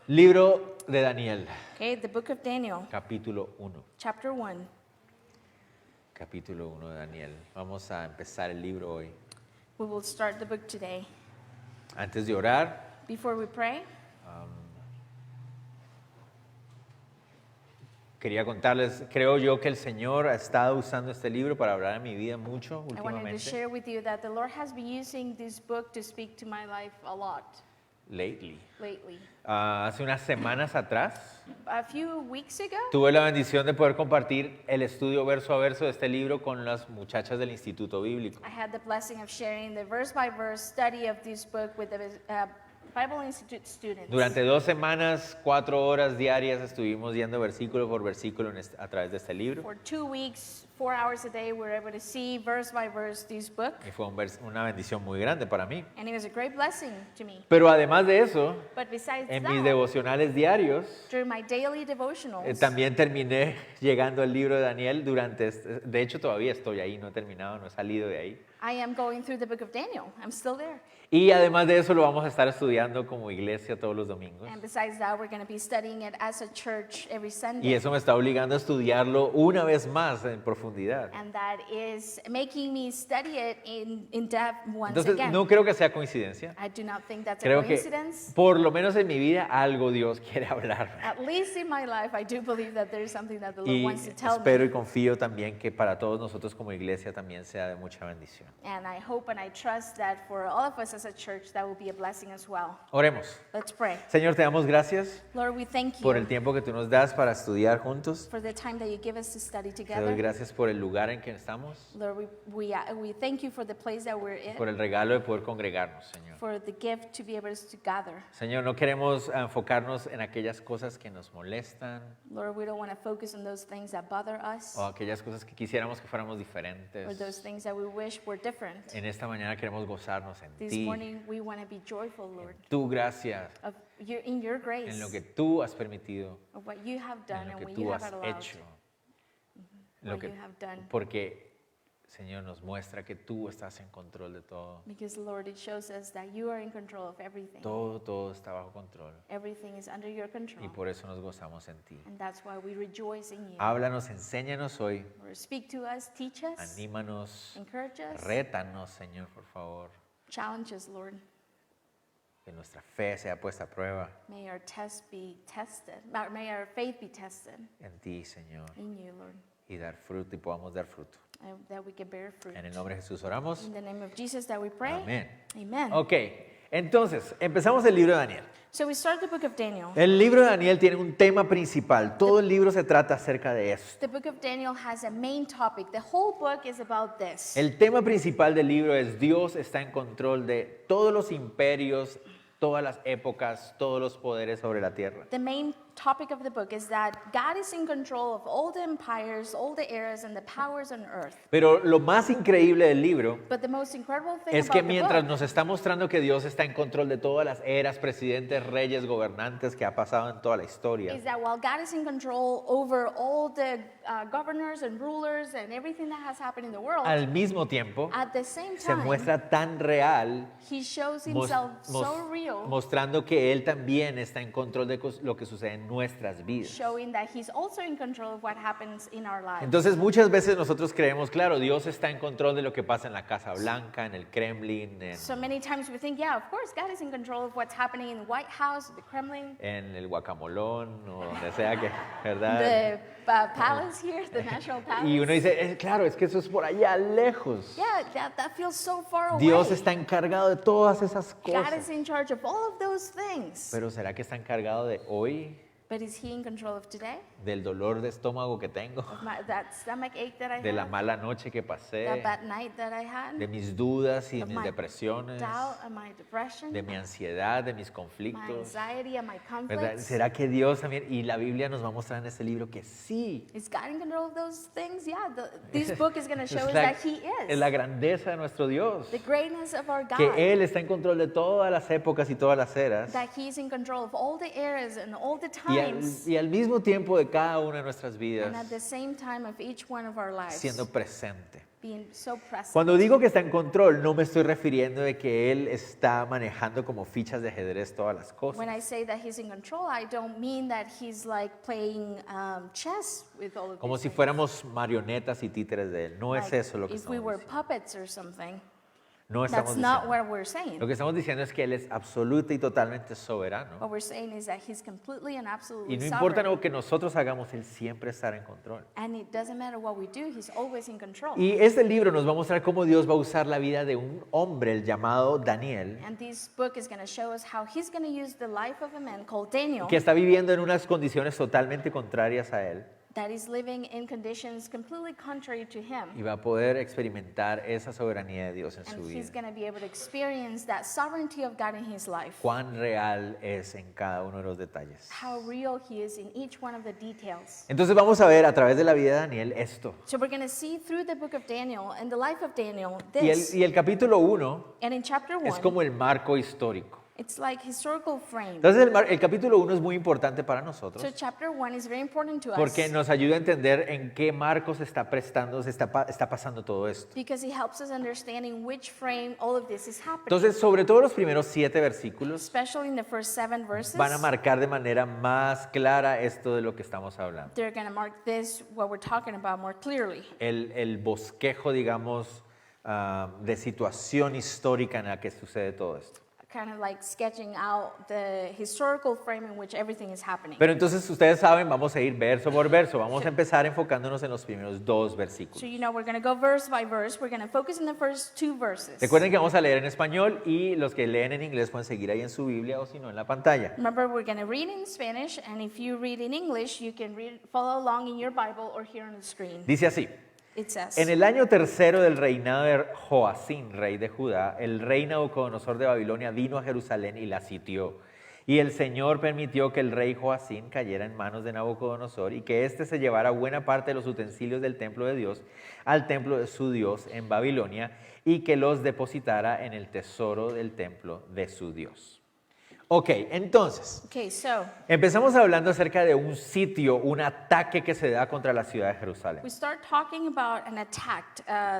Libro de Daniel, Okay, the book of Daniel, capítulo 1. chapter 1. Capítulo 1 de Daniel. Vamos a empezar el libro hoy. We will start the book today. Antes de orar, Before we pray, quería contarles, creo yo que el Señor ha estado usando este libro para hablar en mi vida mucho I wanted to últimamente, share with you that the Lord has been using this book to speak to my life a lot lately. lately. Hace unas semanas atrás A few weeks ago, tuve la bendición de poder compartir el estudio verso a verso de este libro con las muchachas del Instituto Bíblico. I had the blessing of sharing the verse-by-verse study of this book with the Bible Institute students. Durante 2 semanas, 4 horas diarias estuvimos yendo versículo por versículo a través de este libro. For 2 weeks, 4 hours a day, we were able to see verse by verse this book, Y fue una bendición muy grande para mí. and it was a great blessing to me. Pero además de eso, But besides en mis that, devocionales diarios, during my daily devotionals, también terminé llegando al libro de Daniel de hecho todavía estoy ahí, no he terminado, no he salido de ahí. I am going through the book of Daniel. I'm still there. Y además de eso lo vamos a estar estudiando como iglesia todos los domingos. And besides that, we're going to be studying it as a church every Y Sunday. eso me está obligando a estudiarlo una vez más en profundidad. And that is making me study it in depth once Entonces again. no creo que sea coincidencia. I do not think that's a Creo que coincidence. por lo menos en mi vida algo Dios quiere hablar. At least in my life, I do believe that there is something that the Lord Y wants to tell espero me. y confío también que para todos nosotros como iglesia también sea de mucha bendición. And I hope and I trust that for all of us as a church, that will be a blessing as well. Oremos. Let's pray. Señor, te damos gracias Lord, we thank por el you tiempo que tú nos das para estudiar juntos. for the time that you give us to study Te doy together. gracias por el lugar en que estamos, Lord, we thank you for the place that we're in, por el regalo de poder congregarnos, Señor. for the gift to be able to gather. Señor, no queremos enfocarnos en aquellas cosas que nos molestan Lord, we don't want to focus on those things that bother us o aquellas cosas que quisiéramos que fuéramos or diferentes. those things that we wish were different. En esta mañana queremos gozarnos en This ti, morning, we want to be joyful, Lord, tu gracia, in your grace, en lo que tú has permitido, of what you have done en lo and que what tú you have has allowed, hecho, en lo what que, you have done. porque, Señor, nos muestra que tú estás en control de todo. Because, Lord, it shows us that you are in control of everything. Todo está bajo control. Everything is under your Y control. por eso nos gozamos en ti. And that's why we rejoice in you. Háblanos, enséñanos hoy, Lord, speak to us, teach us, anímanos, encourage us, rétanos, Señor, por favor. challenge us, Lord. Que nuestra fe sea puesta a prueba May our test be tested. May our faith be tested en ti, Señor, in you, Lord. y dar fruto y podamos dar fruto. And that we can bear fruit. En el nombre de Jesús oramos. In the name of Jesus that we pray. Amén. Amen. Ok, entonces, empezamos el libro de Daniel. So we start the book of Daniel. El libro de Daniel tiene un tema principal. Todo el libro se trata acerca de esto. The book of Daniel has a main topic. The whole book is about this. El tema principal del libro es Dios está en control de todos los imperios, todas las épocas, todos los poderes sobre la tierra. The main topic of the book is that God is in control of all the empires, all the eras, and the powers on earth. Pero lo más increíble del libro But the most incredible thing es que about the mientras book nos está mostrando que Dios está en control de todas las eras, presidentes, reyes, gobernantes que ha pasado en toda la historia, is that while God is in control over all the governors and rulers and everything that has happened in the world, al mismo tiempo at the same se time, muestra tan real, He shows mos- Himself mos- so real, mostrando que Él también está en control de lo que sucede en nuestras vidas. showing that He's also in control of what happens in our lives. Entonces muchas veces nosotros creemos, claro, Dios está en control de lo que pasa en la Casa Blanca, en el Kremlin, So many times we think, yeah, of course, God is in control of what's happening in the White House, the Kremlin, en el guacamolón o donde sea que, ¿verdad? the palace here, the National Palace. Y uno dice, claro, es que eso es por allá lejos. Yeah, that feels so far away. Dios está encargado de todas esas God is cosas. in charge of all of those things. Pero ¿será que está encargado de hoy? But is He in control of today? Del dolor de estómago que tengo, Of that stomach ache that I de la have? mala noche que pasé, That bad night that I had? de mis dudas y Of mis my depresiones, doubt and my depression? de mi ansiedad, de mis My conflictos. anxiety and my ¿Verdad? conflicts? ¿Será que Dios también? Y la Biblia nos va a mostrar en este libro que sí. Is God in control of those things? Yeah, this book is going to show us Es that He es la is. grandeza de nuestro Dios. The greatness of our God. Que Él está en control de todas las épocas y todas las eras. That He's in control of all the eras and all the Y times y al mismo tiempo de cada una de nuestras and vidas, at the same time of each one of our lives siendo presente. being so present. Cuando digo que está en control, no me estoy refiriendo de que Él está manejando como fichas de ajedrez todas las cosas. When I say that he's in control, I don't mean that he's like playing chess with all of Como these si things. fuéramos marionetas y títeres de Él. No es Like, eso lo que if we estamos were diciendo. puppets or something. No That's estamos not diciendo. what we're saying. Lo que estamos diciendo es que Él es absoluto y totalmente soberano. What we're saying is that he's completely and absolutely Y no importa sovereign. lo que nosotros hagamos, Él siempre estará en control. And it doesn't matter what we do, he's always in control. Y este libro nos va a mostrar cómo Dios va a usar la vida de un hombre, el llamado Daniel, And this book is going to show us how he's going to use the life of a man called Daniel que está viviendo en unas condiciones totalmente contrarias a Él that is living in conditions completely contrary to him. y va a poder experimentar esa soberanía de Dios en su And he's vida. going to be able to experience that sovereignty of God in his life. Cuán real es en cada uno de los detalles. How real he is in each one of the details. Entonces vamos a ver a través de la vida de Daniel esto. So we're going to see through the book of Daniel and the life of Daniel Y this. el capítulo 1 And in chapter 1, es como el marco histórico. it's like historical frame. Entonces el capítulo 1 es muy importante para nosotros So chapter 1 is very important to us porque nos ayuda a entender en qué marco se está prestando, está pasando todo esto. because it helps us understand in which frame all of this is happening. Entonces, sobre todo los primeros 7 versículos Especially in the first 7 verses, van a marcar de manera más clara esto de lo que estamos hablando. they're going to mark this, what we're talking about, more clearly. El bosquejo, digamos, de situación histórica en la que sucede todo esto. Kind of like sketching out the historical frame in which everything is happening. Pero entonces ustedes saben, vamos a ir verso por verso. Vamos a empezar enfocándonos en los primeros 2 versículos. So you know we're going to go verse by verse. We're going to focus on the first 2 verses. Recuerden que vamos a leer en español y los que leen en inglés pueden seguir ahí en su Biblia o si no en la pantalla. Remember, we're going to read in Spanish, and if you read in English, you can follow along in your Bible or here on the screen. Dice así: It says, en el año tercero del reinado de Joacín, rey de Judá, el rey Nabucodonosor de Babilonia vino a Jerusalén y la sitió. Y el Señor permitió que el rey Joacín cayera en manos de Nabucodonosor y que éste se llevara buena parte de los utensilios del templo de Dios al templo de su Dios en Babilonia y que los depositara en el tesoro del templo de su Dios. Ok, entonces, okay, so empezamos hablando acerca de un sitio, un ataque que se da contra la ciudad de Jerusalén. we start talking about an attack.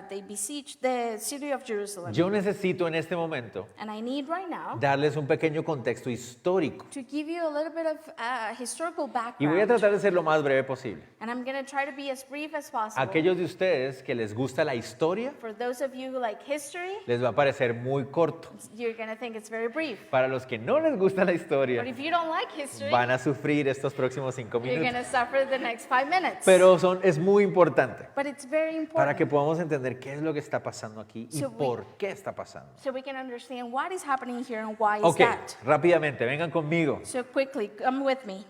They besieged the city of Jerusalem. Yo necesito en este momento And I need right now darles un pequeño contexto histórico to give you a little bit of historical y voy a background. tratar de ser lo más breve posible. And I'm going to try to be as brief as possible. Aquellos de ustedes que les gusta la historia, For those of you who like history, les va a parecer muy corto. you're going to think it's very brief. Para los que no les gusta la But historia, if you don't like history, van a sufrir estos próximos 5 you're going minutos. to suffer the next 5 minutes. Pero es muy importante But it's very para que important podamos entender qué es lo que está pasando aquí y So we- por qué está pasando. so we can understand what is happening here and why is Ok, that. rápidamente, vengan conmigo. So quickly, come with me.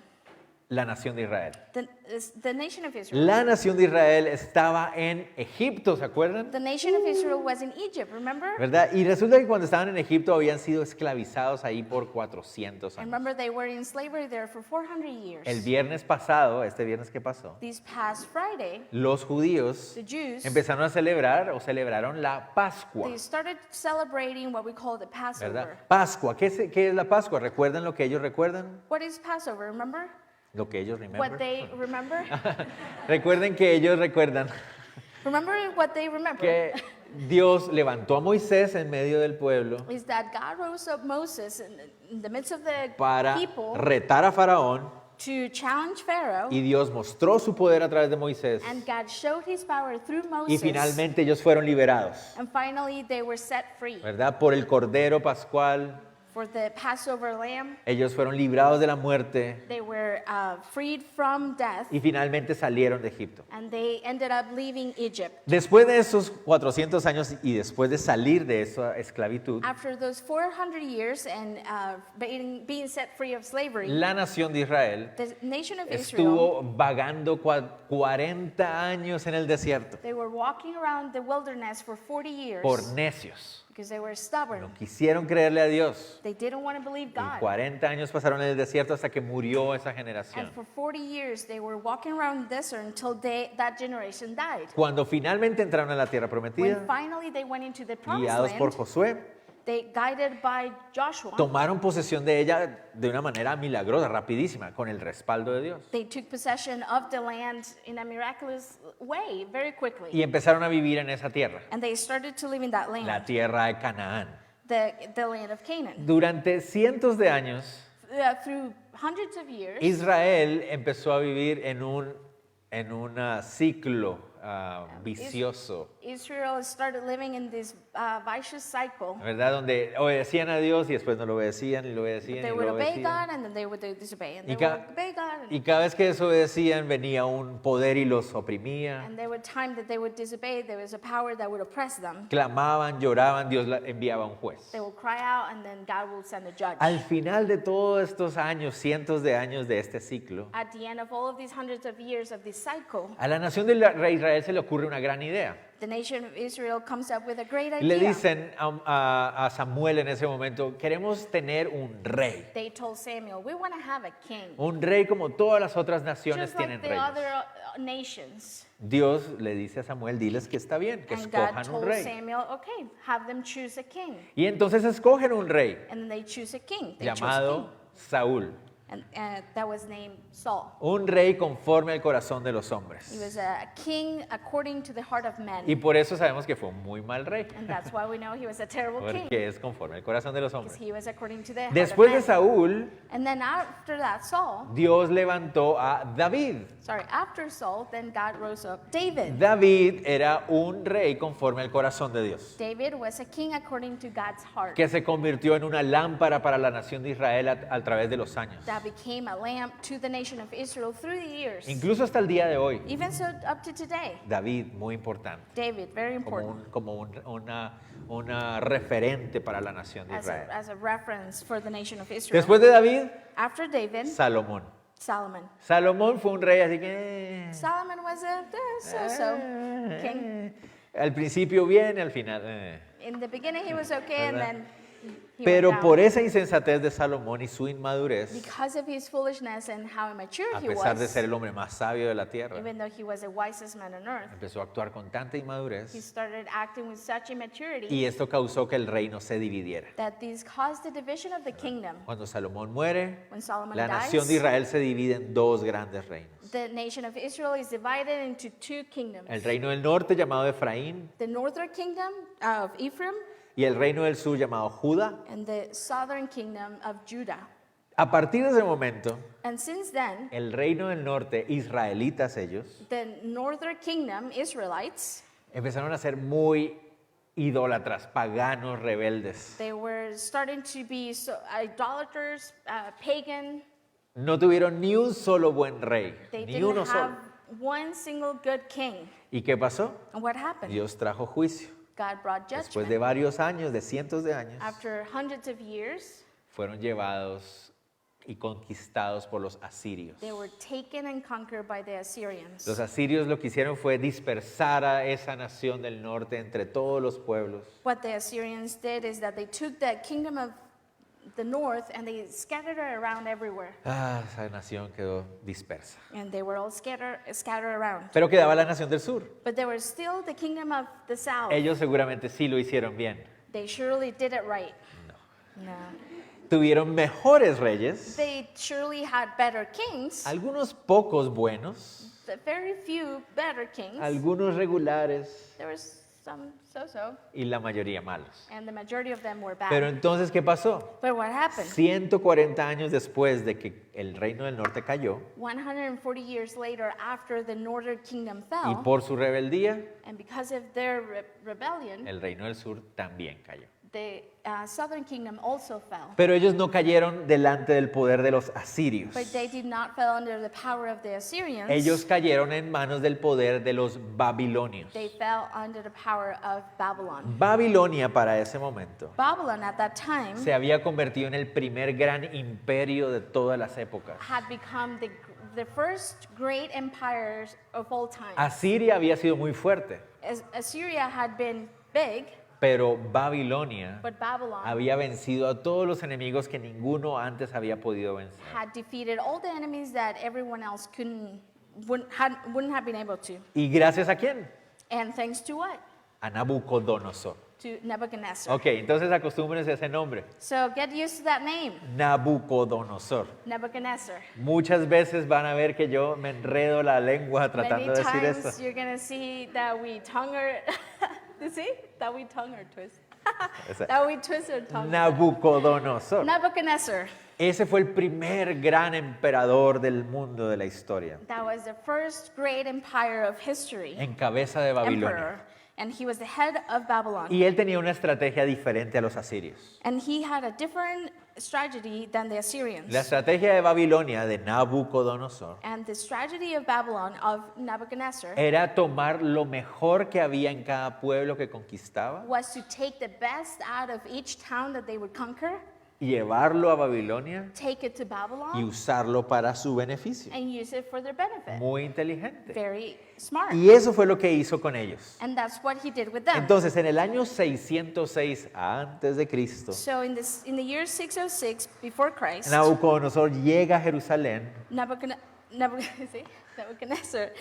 La nación de Israel. The nation of Israel. La nación de Israel estaba en Egipto, ¿se acuerdan? The nation of Israel was in Egypt, remember? ¿Verdad? Y resulta que cuando estaban en Egipto habían sido esclavizados ahí por 400 And años. remember, they were in slavery there for 400 years. El viernes pasado, este viernes que pasó, This past Friday, los judíos the Jews, empezaron a celebrar o celebraron la Pascua, they started celebrating what we call the ¿verdad? Passover. Pascua, ¿qué es la Pascua? ¿Recuerdan lo que ellos recuerdan? What is Passover, remember? Lo que ellos What remember. they remember? Recuerden que ellos recuerdan Remember what they remember? que Dios levantó a Moisés en medio del pueblo Is that God rose up Moses in the midst of the para people retar a Faraón to challenge Pharaoh, y Dios mostró su poder a través de Moisés and God showed his power through y Moses. finalmente ellos fueron liberados, And finally, they were set free ¿verdad? Por el Cordero Pascual, for the Passover lamb. ellos fueron librados de la muerte They were freed from death, y finalmente salieron de Egipto. and they ended up leaving Egypt. Después de esos 400 años y después de salir de esa esclavitud, After those 400 years and being set free of slavery, la nación de Israel the nation of Israel, estuvo vagando 40 años en el desierto they were walking around the wilderness for 40 years por necios. because they were stubborn. No quisieron creerle a Dios. They didn't want to believe Y God. 40 años pasaron en el desierto hasta que murió esa generación. And for 40 years, they were walking around the desert until that generation died. Cuando finalmente entraron a la tierra When prometida, finally they went into the promised guiados por land, Josué, They, guided by Joshua, tomaron posesión de ella de una manera milagrosa, rapidísima, con el respaldo de Dios. they took possession of the land in a miraculous way very quickly. Y empezaron a vivir en esa tierra, And they started to live in that land, la tierra de Canaán. the land of Canaan. Durante cientos de años, Through hundreds of years, Israel empezó a vivir en un ciclo vicioso, Israel started living in this vicious cycle. ¿verdad? Donde obedecían a Dios y después no lo obedecían y lo obedecían y They lo would obey obedecían. God and then they would disobey. And Y they ca- would obey God. Y cada vez que desobedecían venía un poder y los oprimía. And there were times that they would disobey. There was a power that would oppress them. Clamaban, lloraban, Dios enviaba un juez. They would cry out and then God will send a judge. Al final de todos estos años, cientos de años de este ciclo, At the end of all of these hundreds of years of this cycle, a la nación del rey Israel se le ocurre una gran idea. the nation of Israel comes up with a great Y le idea. dicen a Samuel en ese momento, queremos tener un rey. They told Samuel, we want to have a king. Un rey como todas las otras naciones Just tienen like the other reyes. nations. Dios le dice a Samuel, diles que está bien, que And God escojan un told rey. Samuel, okay, have them choose a king. Y entonces escogen un rey And then they choose a king. They chose a llamado Saúl. king. And that was named Saul. Un rey conforme al corazón de los He hombres. was a king according to the heart of men. Y por eso sabemos que fue un muy mal rey, And that's why we know he was a terrible king. porque es conforme al corazón de los Because hombres. he was according to the heart Después de of men. Saúl, And then after that, Saul, Dios levantó a David. after Saul, then God rose up David. David era un rey conforme al corazón de Dios, David was a king according to God's heart. que se convirtió en una lámpara para la nación de Israel a través de los años. That became a lamp to the nation of Israel through the years. Incluso hasta el día de hoy, Even so, up to today, David, muy importante, David, very important, una referente para la nación de as Israel. as a reference for the nation of Israel. Después de David, After David, Salomón. Solomon. Salomón fue un rey así que... Solomon was a so-so king. Al principio bien, al final... In the beginning, he was okay, and ¿Verdad? then he Pero went por down. esa insensatez de Salomón y su inmadurez, Because of his foolishness and how immature a he pesar de was, ser el hombre más sabio de la tierra, even though he was the wisest man on earth, empezó a actuar con tanta he inmadurez started acting with such immaturity y esto causó que el reino se dividiera. that this caused the division of the kingdom. Cuando Salomón muere, When Solomon la nación de dies, Israel se divide en dos grandes reinos. the nation of Israel is divided into two kingdoms. El reino del norte llamado Efraín The northern kingdom of Ephraim y el reino del sur llamado Judá. and the southern kingdom of Judah. A partir de ese momento, And since then, el reino del norte, israelitas ellos, the northern kingdom, Israelites, empezaron a ser muy idólatras, paganos, rebeldes. they were starting to be idolaters, pagan. No tuvieron ni un solo buen rey, They ni uno didn't solo. have one single good king. ¿Y qué pasó? And what happened? Dios trajo juicio. God brought Después de judgment. varios años, de cientos de años, After hundreds of years, fueron llevados y conquistados por los asirios. they were taken and conquered by the Assyrians. Los asirios lo que hicieron fue dispersar a esa nación del norte entre todos los pueblos. What the Assyrians did is that they took the kingdom of the north and they scattered it around everywhere. Esa nación quedó dispersa. And they were all scattered around. Pero quedaba la nación del sur. But there was still the kingdom of the south. Ellos seguramente sí lo hicieron bien. They surely did it right. No. Tuvieron mejores reyes, They surely had better kings, algunos pocos buenos, very few better kings. algunos regulares There was some so-so, y la mayoría malos. and the majority of them were bad. Pero entonces, ¿qué pasó? But what happened? 140 años después de que el reino del norte cayó 140 years later, after the northern kingdom y fell, por su rebeldía, and because of their rebellion, el reino del sur también cayó. the southern kingdom also fell. Pero ellos no cayeron delante del poder de los asirios. But they did not fall under the power of the Assyrians. Ellos cayeron en manos del poder de los babilonios. They fell under the power of Babylon. Babilonia para ese momento Babylon at that time se había convertido en el primer gran imperio de todas las épocas. had become the first great empire of all time. Asiria había sido muy fuerte, Assyria had been big, pero Babilonia but Babylon había vencido a todos los enemigos que ninguno antes había podido vencer. had defeated all the enemies that everyone else wouldn't have been able to. ¿Y gracias a quién? And thanks to what? A Nabucodonosor. to Nebuchadnezzar. Ok, entonces acostúmbrense a ese nombre, So get used to that name, Nabucodonosor. Nebuchadnezzar. Muchas veces van a ver que yo me enredo la lengua tratando Many de decir times esto. you're going to see that we tongue or, you see? That we tongue or twist. Esa- That we twist or tongue. Nabucodonosor. Nebuchadnezzar. Ese fue el primer gran emperador del mundo de la historia, That was the first great empire of history. en cabeza de Babilonia. Emperor. And he was the head of Babylon. Y él tenía una estrategia diferente a los asirios. And he had a different strategy than the Assyrians. La estrategia de Babilonia, de Nabucodonosor, And the strategy of Babylon, of Nebuchadnezzar, era tomar lo mejor que había en cada pueblo que conquistaba was to take the best out of each town that they would conquer, y llevarlo a Babilonia take it to y Babylon, usarlo para su beneficio. and use it for their benefit. Muy inteligente. Very smart. Y eso fue lo que hizo con ellos. And that's what he did with them. Entonces, en el año 606 antes de Cristo, So in the year 606 before Christ, Nabucodonosor llega a Jerusalén Nebuchadnezzar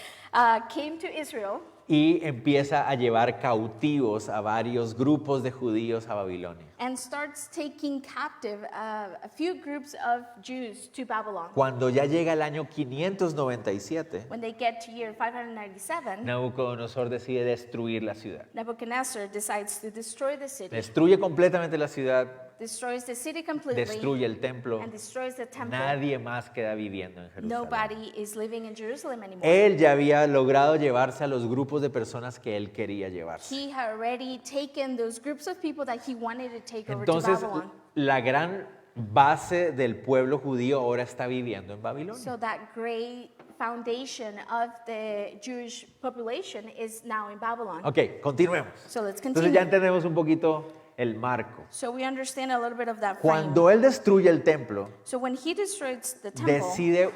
came to Israel y empieza a llevar cautivos a varios grupos de judíos a Babilonia. and starts taking captive a few groups of Jews to Babylon. Cuando ya llega el año 597, When they get to year 597, Nabucodonosor decide destruir la ciudad. Nebuchadnezzar decides to destroy the city, Destruye completamente la ciudad, destroys the city completely, destruye el templo. and destroys the temple. Nadie más queda viviendo en Jerusalén. Nobody is living in Jerusalem anymore. Él ya había logrado llevarse a los grupos de personas que él quería llevarse. He had already taken those groups of people that he wanted to take over to Entonces, Babylon. la gran base del pueblo judío ahora está viviendo en Babilonia. So that great foundation of the Jewish population is now in Babylon. Ok, continuemos. So let's Entonces continue. ya entendemos un poquito el marco. So we understand a little bit of that frame. Cuando él destruye el templo, So when he destroys the temple, decide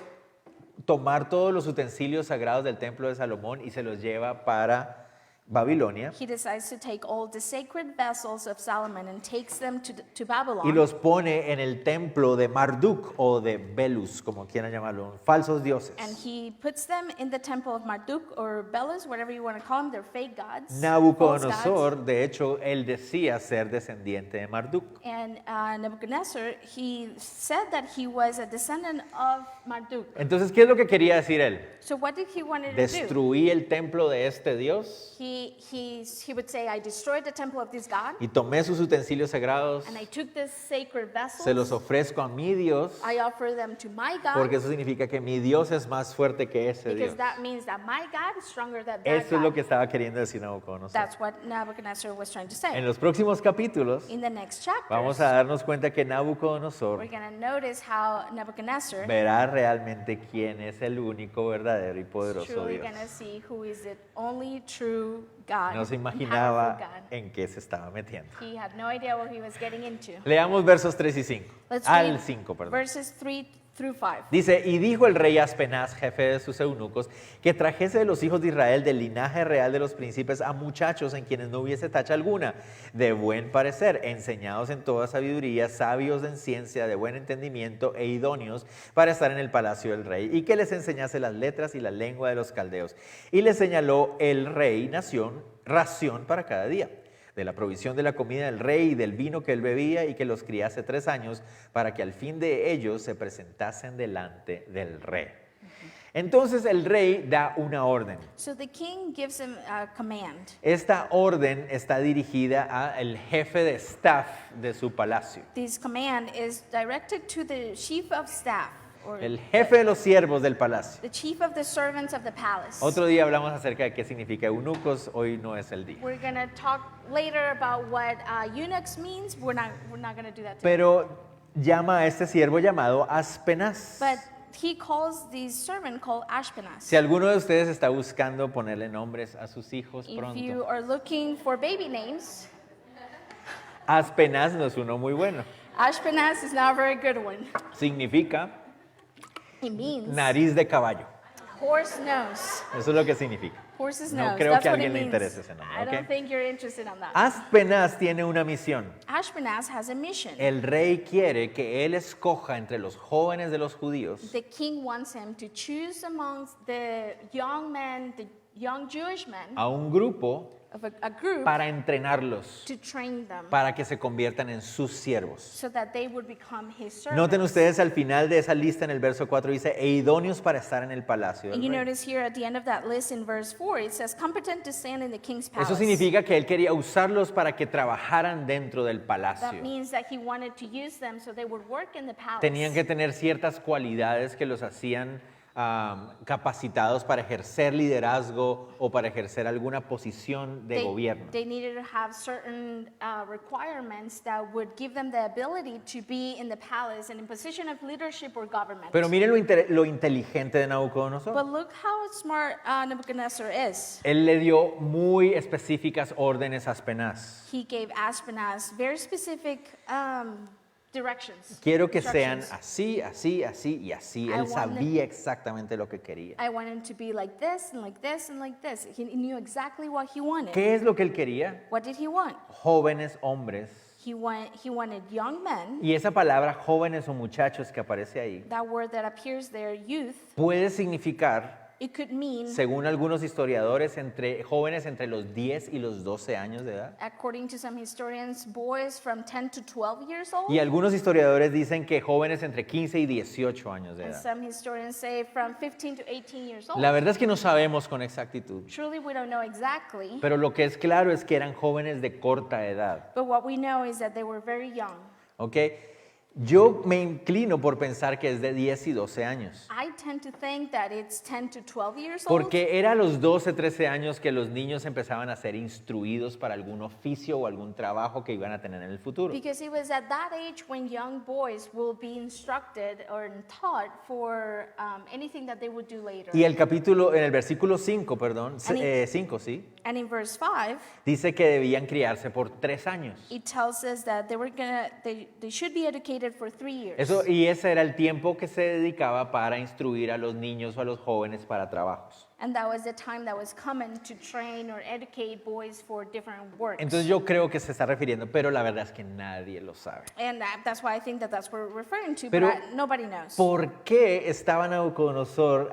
tomar todos los utensilios sagrados del templo de Salomón y se los lleva para Babilonia he decides to take all the sacred vessels of Solomon and takes them to y Babylon. los pone en el templo de Marduk o de Belus, como quieran llamarlo, falsos dioses. And he puts them in the temple of Marduk or Belus, whatever you want to call them. They're fake gods. false gods. Nabucodonosor, de hecho, él decía ser descendiente de Marduk. And Nebuchadnezzar, he said that he was a descendant of Marduk. Entonces, ¿qué es lo que quería decir él? So what did he want to do? Destruí el templo de este Dios He would say, I destroyed the temple of this God, y tomé sus utensilios sagrados, and I took this sacred vessels. se los ofrezco a mi Dios, I offer them to my God, porque eso significa que mi Dios es más fuerte que ese because Dios. that means that my God is stronger than that Eso es lo God. que estaba queriendo decir Nabucodonosor. That's what Nebuchadnezzar was trying to say. En los próximos capítulos In the next chapters, vamos a darnos cuenta que Nabucodonosor we're going to notice how Nebuchadnezzar verá realmente quién es el único, verdadero y is poderoso truly Dios. going to see who is the only true God, No se and imaginaba powerful God. en qué se estaba metiendo. He had no idea what he was getting into. Leamos versos 3 y 5. Let's Al read 5, perdón. verses 3 through 5. Dice, y dijo el rey Aspenaz, jefe de sus eunucos, que trajese de los hijos de Israel del linaje real de los príncipes a muchachos en quienes no hubiese tacha alguna, de buen parecer, enseñados en toda sabiduría, sabios en ciencia, de buen entendimiento e idóneos para estar en el palacio del rey, y que les enseñase las letras y la lengua de los caldeos. Y les señaló el rey ración para cada día, de la provisión de la comida del rey y del vino que él bebía, y que los criase 3 años, para que al fin de ellos se presentasen delante del rey. Entonces el rey da una orden. So the king gives him a command. Esta orden está dirigida al jefe de staff de su palacio, This command is directed to the chief of staff, or el jefe de los siervos del palacio. the chief of the servants of the palace. Otro día hablamos acerca de qué significa eunucos, hoy no es el día. We're going to talk later about what eunuchs means. We're not going to do that today. Pero llama a este siervo llamado Aspenaz. But he calls the servant called Ashpenaz. Si alguno de ustedes está buscando ponerle nombres a sus hijos If you pronto, are looking for baby names, Aspenaz no es uno muy bueno. Ashpenaz is not a very good one. Significa It means nariz de caballo. horse nose. Eso es lo que significa. Horse's No nose. creo That's que a what it alguien le means. interese ese nombre, I don't ¿ok? think you're interested in that. Aspenaz tiene una misión. Ashpenaz has a mission. El rey quiere que él escoja entre los jóvenes de los judíos The king wants him to choose amongst the young men, the young Jewish men, a un grupo of a group para entrenarlos, to train them para que se conviertan en sus siervos. so that they would become his servants. Noten ustedes al final de esa lista en el verso 4 dice, e idóneos para estar en el palacio And del you rey. notice here at the end of that list in verse 4, it says, competent to stand in the king's palace. Eso significa que él quería usarlos para que trabajaran dentro del That palacio. means that he wanted to use them so they would work in the palace. Tenían que tener ciertas cualidades que los hacían capacitados para ejercer liderazgo o para ejercer alguna posición de gobierno. They needed to have certain requirements that would give them the ability to be in the palace and in position of leadership or government. Pero miren lo inteligente de Nabucodonosor. But look how smart Nebuchadnezzar is. Él le dio muy específicas órdenes a Aspenaz. He gave Aspenaz very specific directions. Quiero que sean instructions. así, así, así y así. Él sabía exactamente lo que quería. I want him to be like this and like this and like this. He knew exactly what he wanted. ¿Qué es lo que él quería? What did he want? Jóvenes hombres. He wanted young men. Y esa palabra jóvenes o muchachos que aparece ahí That word that appears there, youth, puede significar, it could mean, según algunos historiadores, jóvenes entre los 10 y los 12 años de edad. according to some historians, boys from 10 to 12 years old. Y algunos historiadores dicen que jóvenes entre 15 y 18 años de And edad. some historians say from 15 to 18 years old. La verdad es que no sabemos con exactitud, Truly, we don't know exactly, pero lo que es claro es que eran jóvenes de corta edad. but what we know is that they were very young. ¿Ok? Yo me inclino por pensar que es de 10 y 12 años. I tend to think that it's 10 to 12 years old. Porque era a los 12, 13 años que los niños empezaban a ser instruidos para algún oficio o algún trabajo que iban a tener en el futuro. Because it was at that age when young boys will be instructed or taught for anything that they would do later. Y en el versículo 5, perdón, 5, sí, And in verse 5, dice que debían criarse por 3 años. it tells us that they should be educated for 3 years. Y ese era el tiempo que se dedicaba para instruir a los niños o a los jóvenes para trabajos. And that was the time that was common to train or educate boys for different works. Entonces yo creo que se está refiriendo, pero la verdad es que nadie lo sabe. And that's why I think that that's what we're referring to, Pero, but nobody knows. ¿Por qué estaba Nabucodonosor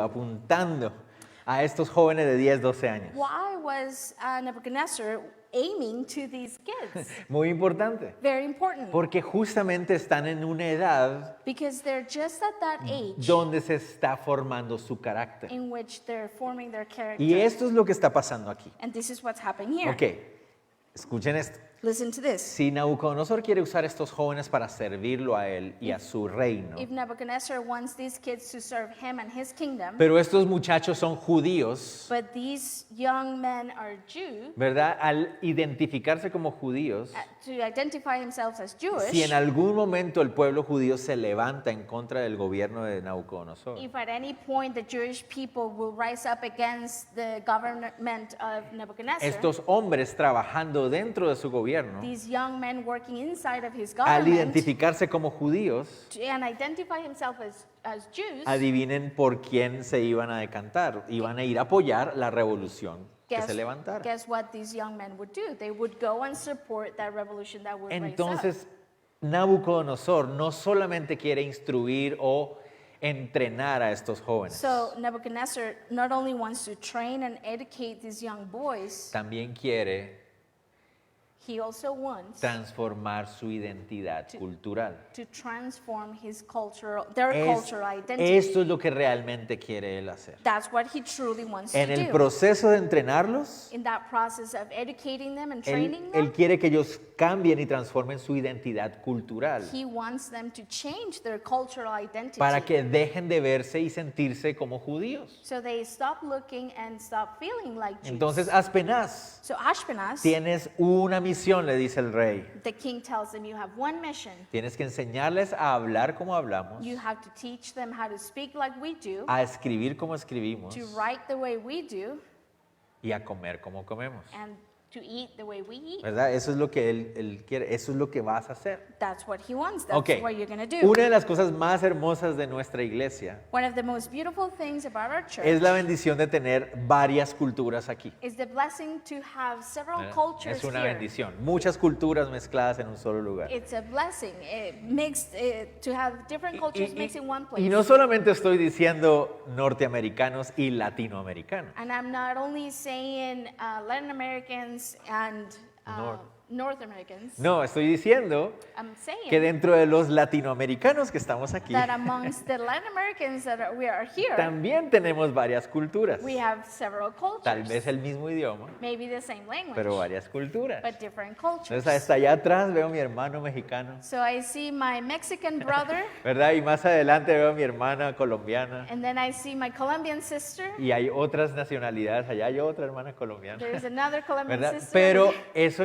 apuntando a estos jóvenes de 10, 12 años? Why was Nebuchadnezzar aiming to these kids? Muy importante. Very important. Porque justamente están en una edad Because they're just at that age donde se está formando su carácter. in which they're forming their character. Y esto es lo que está pasando aquí. And this is what's happening here. Ok, escuchen esto. Listen to this. Si Nabucodonosor quiere usar estos jóvenes para servirlo a él y a su reino, If Nebuchadnezzar wants these kids to serve him and his kingdom, pero estos muchachos son judíos, but these young men are Jew, ¿verdad? Al identificarse como judíos, to identify themselves as Jewish, si en algún momento el pueblo judío se levanta en contra del gobierno de Nabucodonosor, if at any point the Jewish people will rise up against the government of Nebuchadnezzar, estos hombres trabajando dentro de su gobierno, these young men working inside of his al government, identificarse como judíos, and identify himself as Jews, adivinen por quién se iban a decantar. Iban a ir a apoyar la revolución que se levantara. guess what these young men would do? They would go and support that revolution that would rise up. Entonces, Nabucodonosor no solamente quiere instruir o entrenar a estos jóvenes, So Nebuchadnezzar not only wants to train and educate these young boys, también quiere he also wants transformar su identidad cultural. to transform their cultural identity. Esto es lo que realmente quiere él hacer. That's what he truly wants En to el do. proceso de entrenarlos, In that process of educating them and training él them, quiere que ellos cambien y transformen su identidad cultural he wants them to change their cultural identity para que dejen de verse y sentirse como judíos. so they stop looking and stop feeling like Jews. Entonces, Aspenaz, So Ashpenaz, tienes una misión, le dice el rey. the king tells them, you have one mission. Tienes que enseñarles a hablar como hablamos, You have to teach them how to speak like we do, a escribir como escribimos to write the way we do, y a comer como comemos. and to eat the way we eat. ¿verdad? Eso es lo que él quiere, eso es lo que vas a hacer. That's what he wants. That's Ok, what you're going to do. una de las cosas más hermosas de nuestra iglesia One of the most beautiful things about our church es la bendición de tener varias culturas aquí. is the blessing to have several ¿verdad? cultures Es una here. bendición, muchas culturas mezcladas en un solo lugar. It's a blessing to have different cultures mixed in one place. Y no solamente estoy diciendo norteamericanos y latinoamericanos. And I'm not only saying Latin Americans and North Americans. No, estoy diciendo I'm saying que dentro de los latinoamericanos que estamos aquí, that amongst the Latin Americans we are here, también tenemos varias culturas. we have several cultures. Tal vez el mismo idioma, Maybe the same language, pero varias culturas. but different cultures. Entonces, hasta allá atrás veo a mi hermano mexicano, So I see my Mexican brother, ¿verdad? Y más adelante veo a mi hermana colombiana. and then I see my Colombian sister. Y hay otras nacionalidades, allá hay otra hermana colombiana, There's another Colombian ¿verdad? sister. Pero eso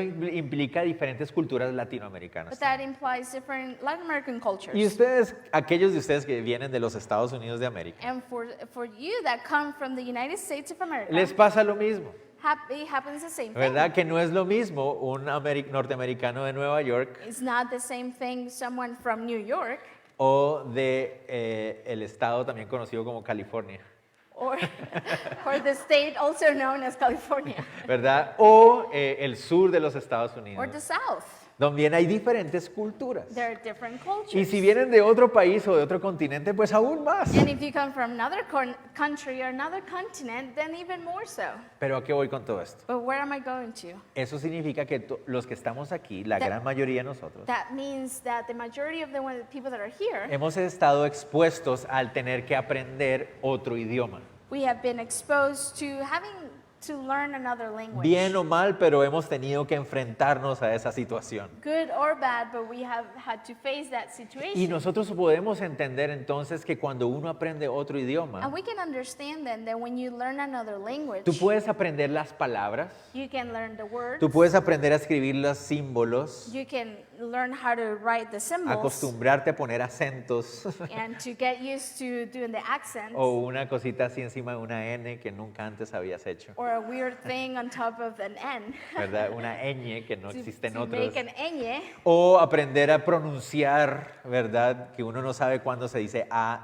implica diferentes culturas latinoamericanas. But that implies different Latin American cultures. Y ustedes, aquellos de ustedes que vienen de los Estados Unidos de América, And for you that come from the United States of America, les pasa lo mismo, it happens the same thing. ¿verdad? Que no es lo mismo un norteamericano de Nueva York It's not the same thing someone from New York o de el estado también conocido como California, or, or the state also known as California ¿verdad? O el sur de los Estados or Unidos, the South. donde hay diferentes culturas. There are different cultures. Y si vienen de otro país o de otro continente, pues aún más. And if you come from another country or another continent, then even more so. Pero ¿a qué voy con todo esto? But where am I going to? Eso significa que los que estamos aquí, la That- gran mayoría de nosotros, That means that the majority of the people that are here, hemos estado expuestos al tener que aprender otro idioma. we have been exposed to having to learn another language. Bien o mal, pero hemos tenido que enfrentarnos a esa situación. Good or bad, but we have had to face that Y situation. nosotros podemos entender entonces que cuando uno aprende otro And idioma, we can understand then that when you learn another language, tú puedes aprender las palabras, you can learn the words, tú puedes aprender a escribir los símbolos, you can learn how to write the symbols, acostumbrarte a poner acentos and to get used to doing the accents, o una cosita así encima de una N que nunca antes habías hecho, or a weird thing on top of an N, ¿verdad? Una ñ que no to, existe en to otros. make an ñ, O aprender a pronunciar, ¿verdad? Que uno no sabe cuándo se dice a,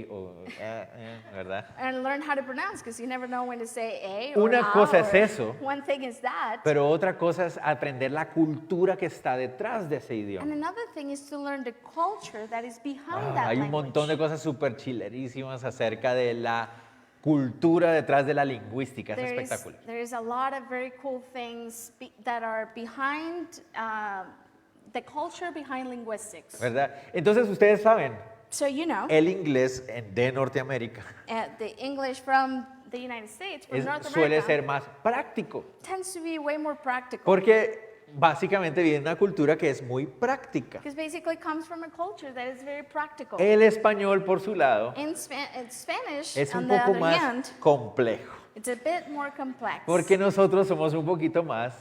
o ¿verdad? and learn how to pronounce, because you never know when to say a or Una a, cosa or es eso. One thing is that, Pero otra cosa es aprender la cultura que está detrás de ese and idioma. another thing is to learn the culture that is behind Ah, that hay un language. montón de cosas súper chilerísimas acerca de la cultura detrás de la lingüística. Es espectacular. There is a lot of very cool things that are behind the culture behind linguistics. ¿Verdad? Entonces ustedes saben, So you know, el inglés de Norteamérica the English from the United States, from North suele America, ser más práctico. tends to be way more practical. Porque básicamente viene de una cultura que es muy práctica. Because basically it comes from a culture that is very practical. El español, por su lado, In Spanish, es on un the poco other más hand, complejo. it's a bit more complex. Porque nosotros somos un poquito más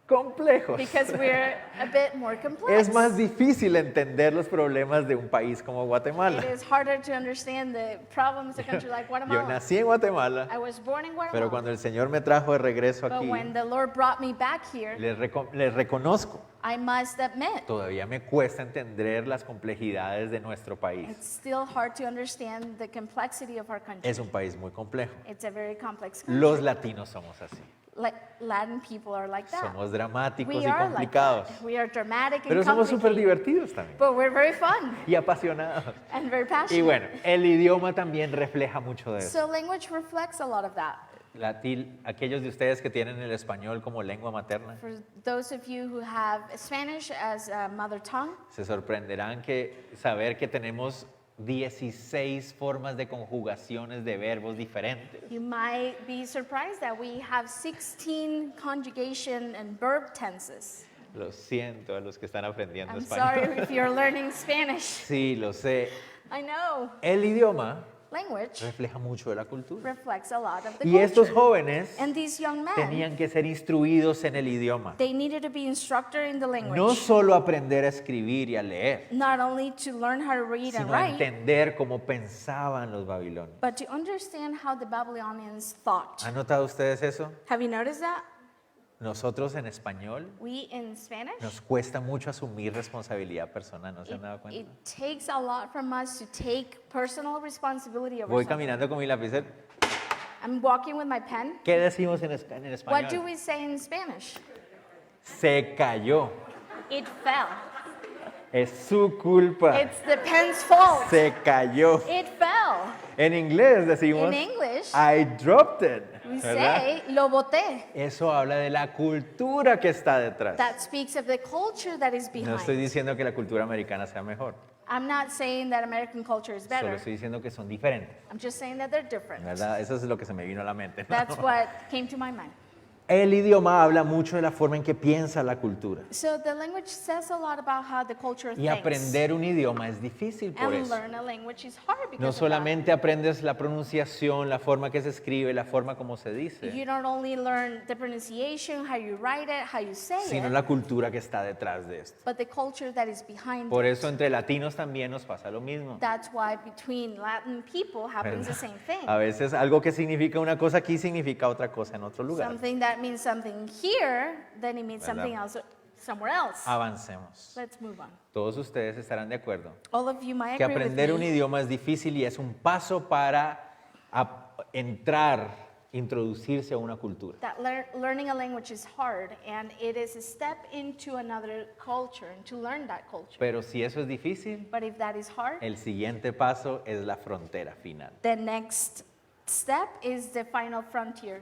complejos. Because we're a bit more complex. Es más difícil entender los problemas de un país como Guatemala. It is harder to understand the problems of a country like Yo Guatemala. nací en Guatemala, I was born in Guatemala. pero cuando el Señor me trajo de regreso But aquí, when the Lord brought me back here, les reconozco, I must admit, todavía me cuesta entender las complejidades de nuestro país. it's still hard to understand the complexity of our country. Es un país muy complejo. It's a very complex country. Los latinos somos así. Like Latin people are like that. Somos dramáticos We y are like complicados. that. We are dramatic Pero and somos súper complicated. divertidos también. But we're very fun Y apasionados. and very passionate. Y bueno, el idioma también refleja mucho de eso. So language reflects a lot of that. Aquellos de ustedes que tienen el español como lengua materna, For those of you who have Spanish as a mother tongue, se sorprenderán saber que tenemos 16 formas de conjugaciones de verbos diferentes. you might be surprised that we have 16 conjugation and verb tenses. Lo siento a los que están aprendiendo I'm español. sorry if you're learning Spanish. Sí, lo sé. I know. El idioma Language refleja mucho de la cultura. reflects a lot of the Y estos culture. jóvenes And these young men, tenían que ser instruidos en el idioma. they needed to be instructed in the language. No solo aprender a escribir y a leer, Not only to learn how to read and sino a write, entender cómo pensaban los babilonios. but to understand how the Babylonians thought. ¿Han notado ustedes eso? Have you noticed that? nosotros en español we in Spanish, nos cuesta mucho asumir responsabilidad personal, ¿no se han dado cuenta? it takes a lot from us to take personal responsibility over Voy something. caminando con mi lapicero. I'm walking with my pen. ¿Qué decimos en el What do español? we say in Spanish? Se cayó. It fell. Es su culpa. It's the pen's fault. Se cayó. It fell. En inglés decimos, In English, I dropped it. we ¿verdad? say, lo boté. Eso habla de la cultura que está detrás. That speaks of the culture that is No estoy behind. diciendo que la cultura americana sea mejor. I'm not saying that American culture is Solo better. estoy diciendo que son diferentes. I'm just saying that they're different. ¿Verdad? Eso es lo que se me vino a la mente. ¿no? That's what came to my mind. El idioma habla mucho de la forma en que piensa la cultura. So the language says a lot about how the culture Y thinks. aprender un idioma es difícil por And eso. learn a language is hard because No of that. solamente aprendes la pronunciación, la forma que se escribe, la forma como se dice, You don't only learn the pronunciation, how you write it, how you say sino it, la cultura que está detrás de esto. but the culture that is behind Por it. eso entre latinos también nos pasa lo mismo. That's why between Latin people happens the same thing. A veces algo que significa una cosa aquí significa otra cosa en otro lugar. Something that means something here, then it means something else somewhere else. Avancemos. Let's move on. Todos ustedes estarán de acuerdo All of you might que agree aprender un with me idioma es difícil y es un paso para entrar, introducirse a una cultura. that learning a language is hard and it is a step into another culture and to learn that culture. Pero si eso es difícil, But if that is hard, el siguiente paso es la frontera final, the next step is the final frontier.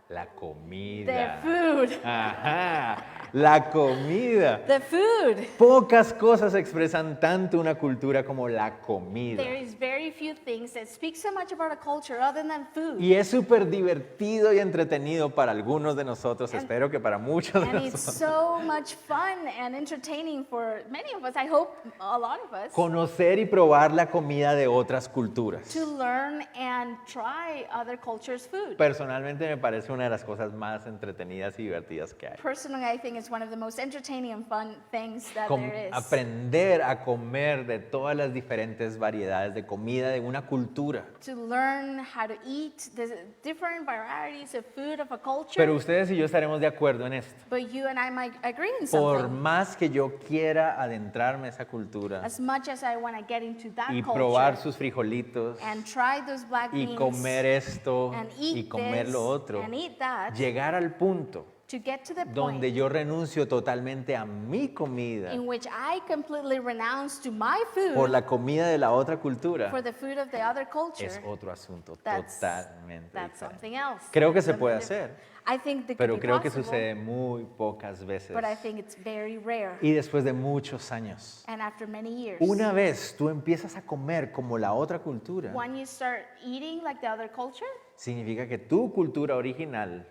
la The comida. food. Ajá, la comida. The food. Pocas cosas expresan tanto una cultura como la comida. There is very few things that speak so much about a culture other than food. Y es súper divertido y entretenido para algunos de nosotros, espero que para muchos de And it's nosotros, so much fun and entertaining for many of us, I hope a lot of us, conocer y probar la comida de otras culturas. to learn and try other cultures' food. Personalmente me parece una de las cosas más entretenidas y divertidas que hay. Personally, I think it's one of the most entertaining and fun things that there is. Aprender a comer de todas las diferentes variedades de comida de una cultura. To learn how to eat the different varieties of food of a culture. Pero ustedes y yo estaremos de acuerdo en esto. But you and I might agree in Por something. más que yo quiera adentrarme a esa cultura As much as I want to get into that y culture probar sus frijolitos and try those black y beans comer esto and eat y comer this lo otro, and eat that, llegar al punto to get to the donde point yo renuncio totalmente a mi comida in which I completely renounce to my food por la comida de la otra cultura, for the food of the other culture. es otro asunto That's totalmente that's diferente. something else. Creo que That's se puede something different. hacer, I think that pero could be creo que possible, sucede muy pocas veces. but I think it's very rare. Y después de muchos años, And after many years, una vez tú empiezas a comer como la otra cultura, when you start eating like the other culture, significa que tu cultura original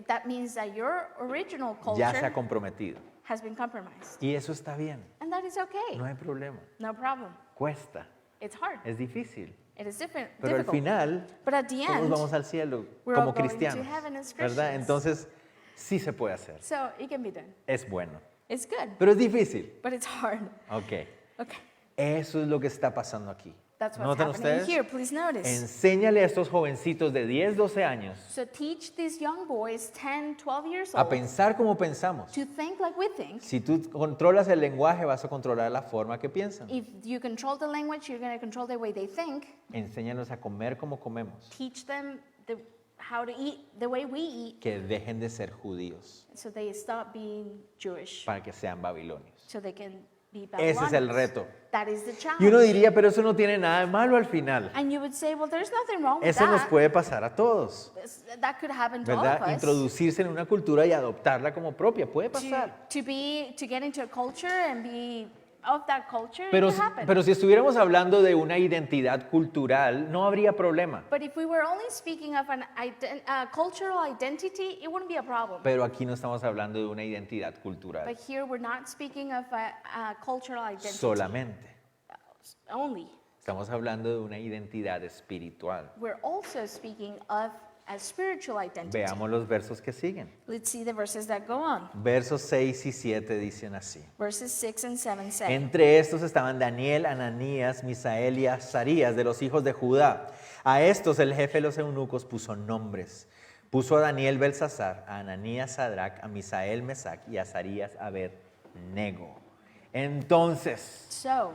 that means that your original ya se ha culture comprometido. has been compromised. Y eso está bien, And that is okay. no hay problema. No problem. Cuesta, It's hard. es difícil, It is different. pero al difficult. final But at the todos end, vamos al cielo we're como all going to cristianos, heaven as ¿verdad? Christians. Entonces, sí se puede hacer, so it can be done. es bueno, It's good, pero es difícil. but it's hard. Ok, Okay. eso es lo que está pasando aquí. That's what's ¿Notan happening ustedes? here. Please notice. Enséñale a estos jovencitos de 10, 12 años So teach these young boys, 10, 12 years a old, pensar como pensamos. to think like we think. Si tú controlas el lenguaje, vas a controlar la forma que piensan. If you control the language, you're going to control the way they think. Enséñalos a comer como comemos, Teach them how to eat the way we eat, que dejen de ser judíos so they stop being Jewish, para que sean babilonios. so they can be Ese es el Babylonians. reto. That is the challenge. Y uno diría, pero eso no tiene nada de malo al final. And you would say, well, there's nothing wrong with Eso nos that. puede pasar a todos, That could happen to all ¿verdad? of us. Introducirse en una cultura y adoptarla como propia, puede pasar. To get into a culture and be of that culture, Pero, it can happen. pero si estuviéramos hablando de una identidad cultural, no habría problema. But if we were only speaking of a cultural identity, it wouldn't be a problem. Pero aquí no estamos hablando de una identidad cultural But here we're not speaking of a cultural identity solamente. only. Estamos hablando de una identidad espiritual. We're also speaking of a spiritual identity. Veamos los versos que siguen. Let's see the verses that go on. Versos 6 y 7 dicen así. Verses 6 and 7 say, Entre estos estaban Daniel, Ananías, Misael y Azarías de los hijos de Judá. A estos el jefe de los eunucos puso nombres, Puso a Daniel Belsasar, a Ananías Sadrach, a Misael Mesac y a Azarías Abednego. Entonces, So,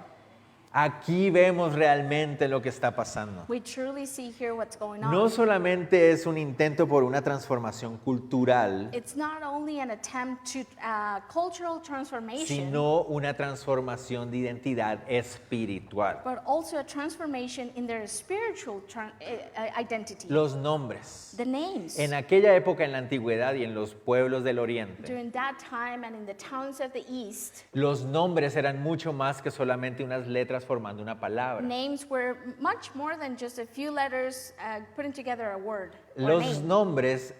aquí vemos realmente lo que está pasando. we truly see here what's going on. No solamente es un intento por una transformación cultural, It's not only an attempt to cultural transformation, sino una transformación de identidad espiritual. but also a transformation in their spiritual identity. Los nombres. The names. En aquella época, en la antigüedad y en los pueblos del oriente, During that time and in the towns of the East, los nombres eran mucho más que solamente unas letras formando una palabra. names were much more than just a few letters putting together a word or a Los name. nombres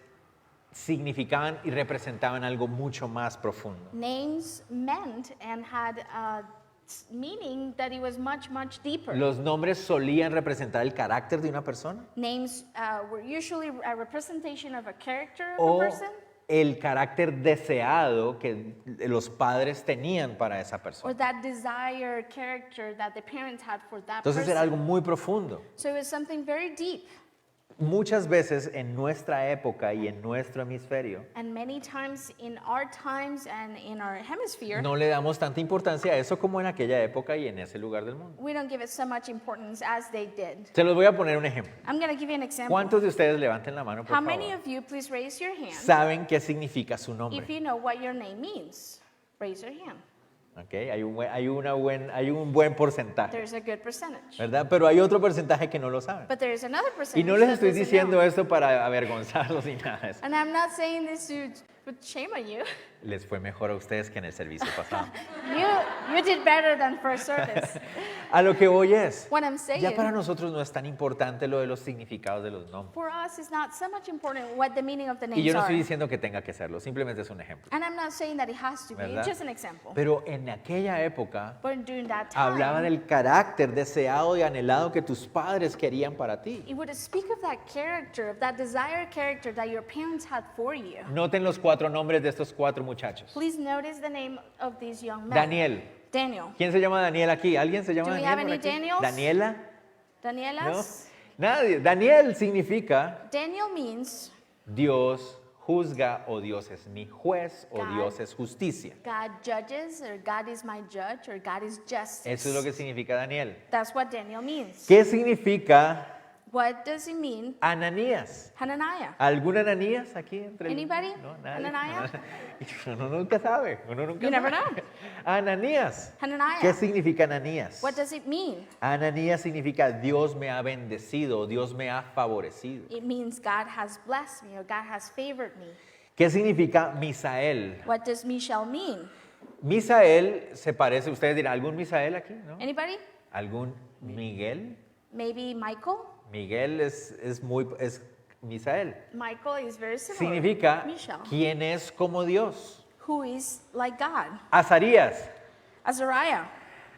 significaban y representaban algo mucho más profundo. Names meant and had a meaning that it was much, much deeper. Los nombres solían representar el carácter de una persona Names were usually a representation of a character of o a person el carácter deseado que los padres tenían para esa or persona. that desired character that the parents had for that Entonces era algo person. muy profundo. So it was something very deep. Muchas veces en nuestra época y en nuestro hemisferio And many times in our times and in our hemisphere, no le damos tanta importancia a eso como en aquella época y en ese lugar del mundo. we don't give it so much importance as they did. Se los voy a poner un ejemplo. I'm going to give you an example. ¿Cuántos de ustedes levanten la mano, por How many favor? of you, please raise your hand Saben qué significa su if nombre. you know what your name means? Raise your hand. ¿Okay? Hay un buen porcentaje, There's a good percentage. ¿verdad? Pero hay otro porcentaje que no lo saben. But there is another percentage Y no les that estoy doesn't diciendo know. esto para avergonzarlos ni nada de eso. And I'm not saying this to put shame on you. Les fue mejor a ustedes que en el servicio pasado. You did better than first service. A lo que voy es, What I'm saying, ya para nosotros no es tan importante lo de los significados de los nombres. for us, it's not so much important what the meaning of the Y names yo no are. estoy diciendo que tenga que serlo, simplemente es un ejemplo. And I'm not saying that it has to be. ¿Verdad? It's just an example. Pero en aquella época But during that hablaba time, del carácter deseado y anhelado que tus padres querían para ti. it would speak of that character, of that desired character that your parents had for you. Noten los 4 nombres de estos 4 muchachos. Please notice the name of these young men. Daniel. Daniel. ¿Quién se llama Daniel aquí? ¿Alguien se llama Do we Daniel have por any aquí? Daniels? ¿Daniela? ¿No? Danielas? Nadie. Daniel significa Daniel means Dios juzga o Dios es mi juez o God. Dios es justicia. God judges, or God is my judge, or God is justice. Eso es lo que significa Daniel. That's what Daniel means. ¿Qué significa What does it mean? Ananías? Hananiah. ¿Algún Ananías aquí entre Anybody? No, nadie. Ananias? Uno nunca sabe. Uno nunca You never sabe. know. Ananías. Hananiah. ¿Qué significa Ananías? What does it mean? Ananías significa Dios me ha bendecido, Dios me ha favorecido. It means God has blessed me, or God has favored me. ¿Qué significa Misael? What does Michelle mean? Misael se parece, ustedes dirán, ¿algún Misael aquí? ¿No? Anybody? ¿Algún Miguel? Maybe Michael? Miguel es Misael. Michael is very similar. Significa Michelle. ¿quién es como Dios? Who is like God? Azarías. Azariah.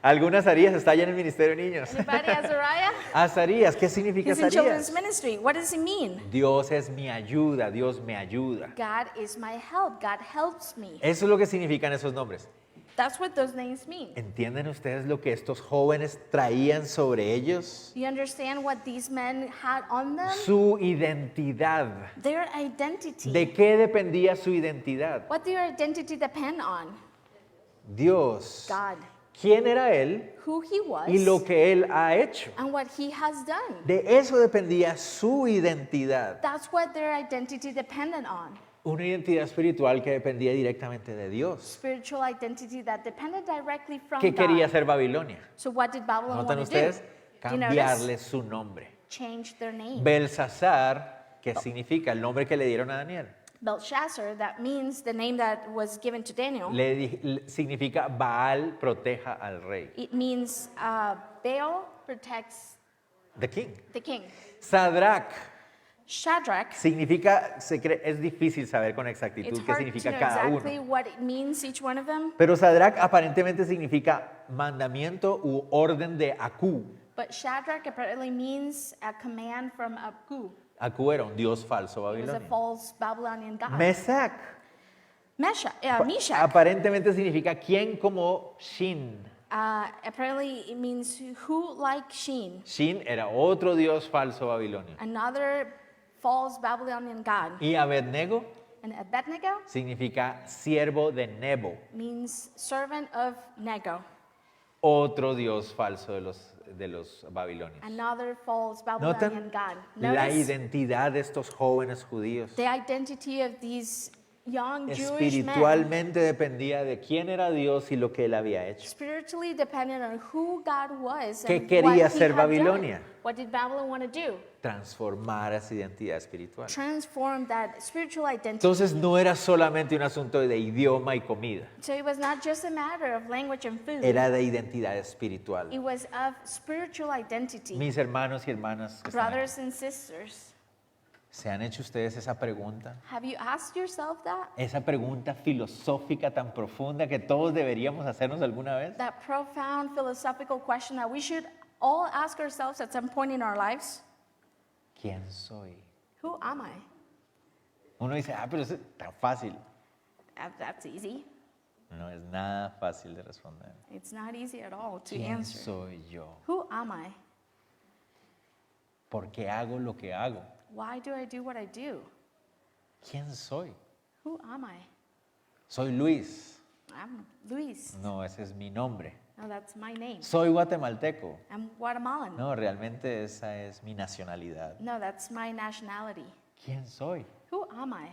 ¿Algún Azarías está allá en el Ministerio de Niños? Anybody Azariah? Azarías, ¿qué significa He's in children's Azarías? ministry. What does it mean? Dios es mi ayuda, Dios me ayuda. God is my help. God helps me. Eso es lo que significan esos nombres. That's what those names mean. ¿Entienden ustedes lo que estos jóvenes traían sobre ellos? Do you understand what these men had on them? Su identidad. Their identity. ¿De qué dependía su identidad? What their identity depend on? Dios. God. ¿Quién era Él Who he was y lo que Él ha hecho? and what he has done. De eso dependía su identidad. That's what their identity depended on. Una identidad espiritual que dependía directamente de Dios. Spiritual identity that depended directly from ¿Qué quería God. hacer Babilonia? So what did Babylon ¿Notan want to do? ustedes? Do you notice? Cambiarle su nombre. Change their name. Belsasar, ¿qué significa? El nombre que le dieron a Daniel. Belshazzar, that means the name that was given to Daniel. Significa Baal proteja al rey. It means Baal protects The king. the king. Sadrach Shadrach, significa, es difícil saber con exactitud it's qué hard to significa know cada exactly uno. what it means, each one of them. Pero Sadrach aparentemente significa mandamiento u orden de Aku. But Shadrach apparently means a command from Abu. Aku era un dios falso It was a babilonio. false Babylonian god. Mesach Meshach. aparentemente significa quién como Shin. Apparently it means who like Sheen. Shin era otro dios falso babilonio. Another false Babylonian god. Y Abednego And Abednego significa siervo de Nebo, means servant of Nego, otro dios falso de los babilonios. another false Babylonian Noten god. la Notice identidad de estos jóvenes judíos. the identity of these young Jewish men. Espiritualmente dependía de quién era Dios y lo que él había hecho. Spiritually dependent on who God was ¿Qué and quería what he hacer had Babilonia? done. What did Babylon want to do? Transformar esa identidad espiritual. Transform that spiritual identity. Entonces no era solamente un asunto de idioma y comida, So it was not just a matter of language and food. era de identidad espiritual. It was of spiritual identity. Mis hermanos y hermanas, que están aquí, Brothers and sisters, ¿se han hecho ustedes esa pregunta? have you asked yourself that? Esa pregunta filosófica tan profunda que todos deberíamos hacernos alguna vez. That profound philosophical question that we should all ask ourselves at some point in our lives. ¿Quién soy? Who am I? Uno dice, pero es tan fácil. That's easy. No es nada fácil de responder. It's not easy at all to ¿Quién answer. soy yo? Who am I? ¿Por qué hago lo que hago? Why do I do what I do? ¿Quién soy? Who am I? Soy Luis. I'm Luis. No, ese es mi nombre. No, that's my name. Soy guatemalteco. I'm Guatemalan. No, realmente esa es mi nacionalidad. No, that's my nationality. ¿Quién soy? Who am I?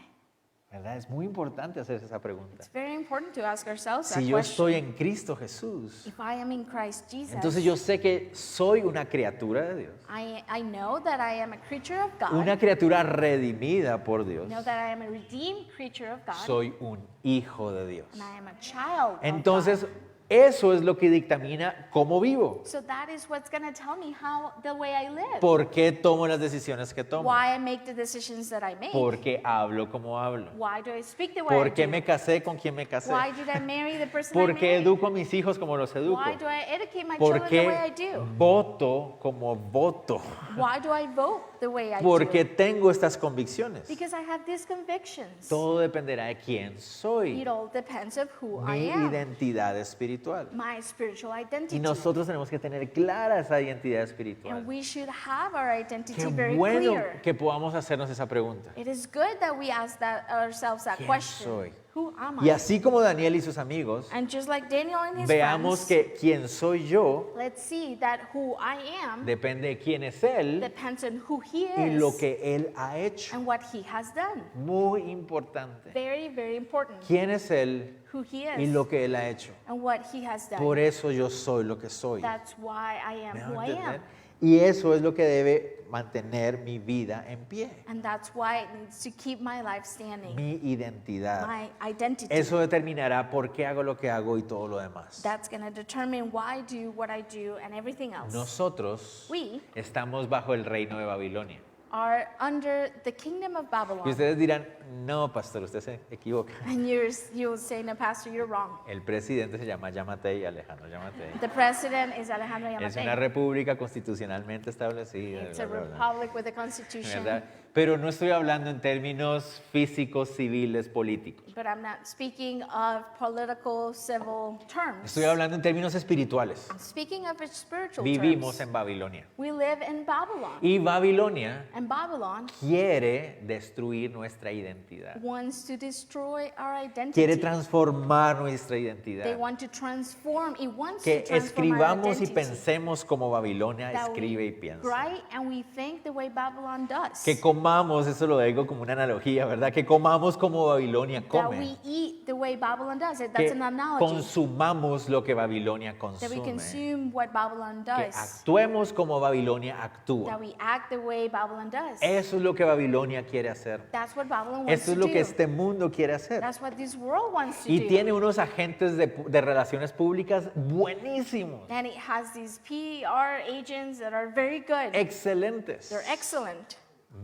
¿Verdad? Es muy importante hacerse esa pregunta. It's very important to ask ourselves that Si yo question. estoy en Cristo Jesús, If I am in Christ Jesus, entonces yo sé que soy una criatura de Dios. I know that I am a creature of God. Una criatura redimida por Dios. Know that I am a redeemed creature of God. Soy un hijo de Dios. And I am a child Entonces, of God. eso es lo que dictamina cómo vivo. So that is what's going to tell me how the way I live. ¿Por qué tomo las decisiones que tomo? Why I make the decisions that I make. ¿Por qué hablo como hablo? Why do I speak the way ¿Por I qué do? me casé con quien me casé? Why did I marry the person ¿Por I qué married? educo a mis hijos como los educo? Why do I educate my ¿Por children the way I qué do? voto como voto? Why do I vote the way I ¿Por qué do? tengo estas convicciones? Because I have these convictions. Todo dependerá de quién soy, It all depends of who I mi am. identidad espiritual. My spiritual Y identity. nosotros tenemos que tener clara esa identidad espiritual. And we should have our identity Qué very bueno clear. que podamos hacernos esa pregunta. It is good that we ask ourselves that ¿Quién question. soy? Who am Y I? así como Daniel y sus amigos, And just like Daniel and his veamos friends, que quién soy yo let's see that who I am depende de quién es él depends on who he y is lo que él ha hecho. and what he has done. Muy importante. Very, very important. ¿Quién es él Who he y is lo que él ha hecho? and what he has done. Por eso yo soy lo que soy. That's why I am ¿Me who van a I am. entender? Y eso es lo que debe mantener mi vida en pie, And that's why it needs to keep my life standing. mi identidad. My identity. Eso determinará por qué hago lo que hago y todo lo demás. That's going to determine why I do what I do and everything else. Nosotros We estamos bajo el reino de Babilonia. are under the kingdom of Y Babylon. ustedes dirán, no, pastor, usted se equivoca. And you'll say, no, Pastor, you're wrong. El presidente se llama Yamatei, Alejandro Yamatei. The president is Alejandro Es una Yamatei. república constitucionalmente establecida. It's a bla, bla, bla. republic with a constitution. ¿Verdad? Pero no estoy hablando en términos físicos, civiles, políticos. But I'm not speaking of political, civil terms. Estoy hablando en términos espirituales. I'm speaking of its spiritual Vivimos terms. en Babilonia. We live in Babylon. Y Babilonia And Babylon quiere destruir nuestra identidad. wants to destroy our identity. Quiere transformar nuestra They identidad. want to transform. It wants Que to transform our escribamos y identity. pensemos como Babilonia That escribe y we piensa. write and we think the way Babylon does. Que comamos, eso lo digo como una analogía, ¿verdad? Que comamos como Babilonia That we come. eat the way Babylon does. That's Que an analogy. consumamos lo que Babilonia That we consume. consume what Babylon Que does. actuemos como Babilonia That actúa. we act the way Babylon does. Eso es lo que Babilonia quiere hacer. That's what Babylon wants Esto es to lo que do. este mundo quiere hacer. That's what this world wants to Y do. tiene unos agentes de relaciones públicas buenísimos, And it has these PR agents that are very good. excelentes. They're excellent.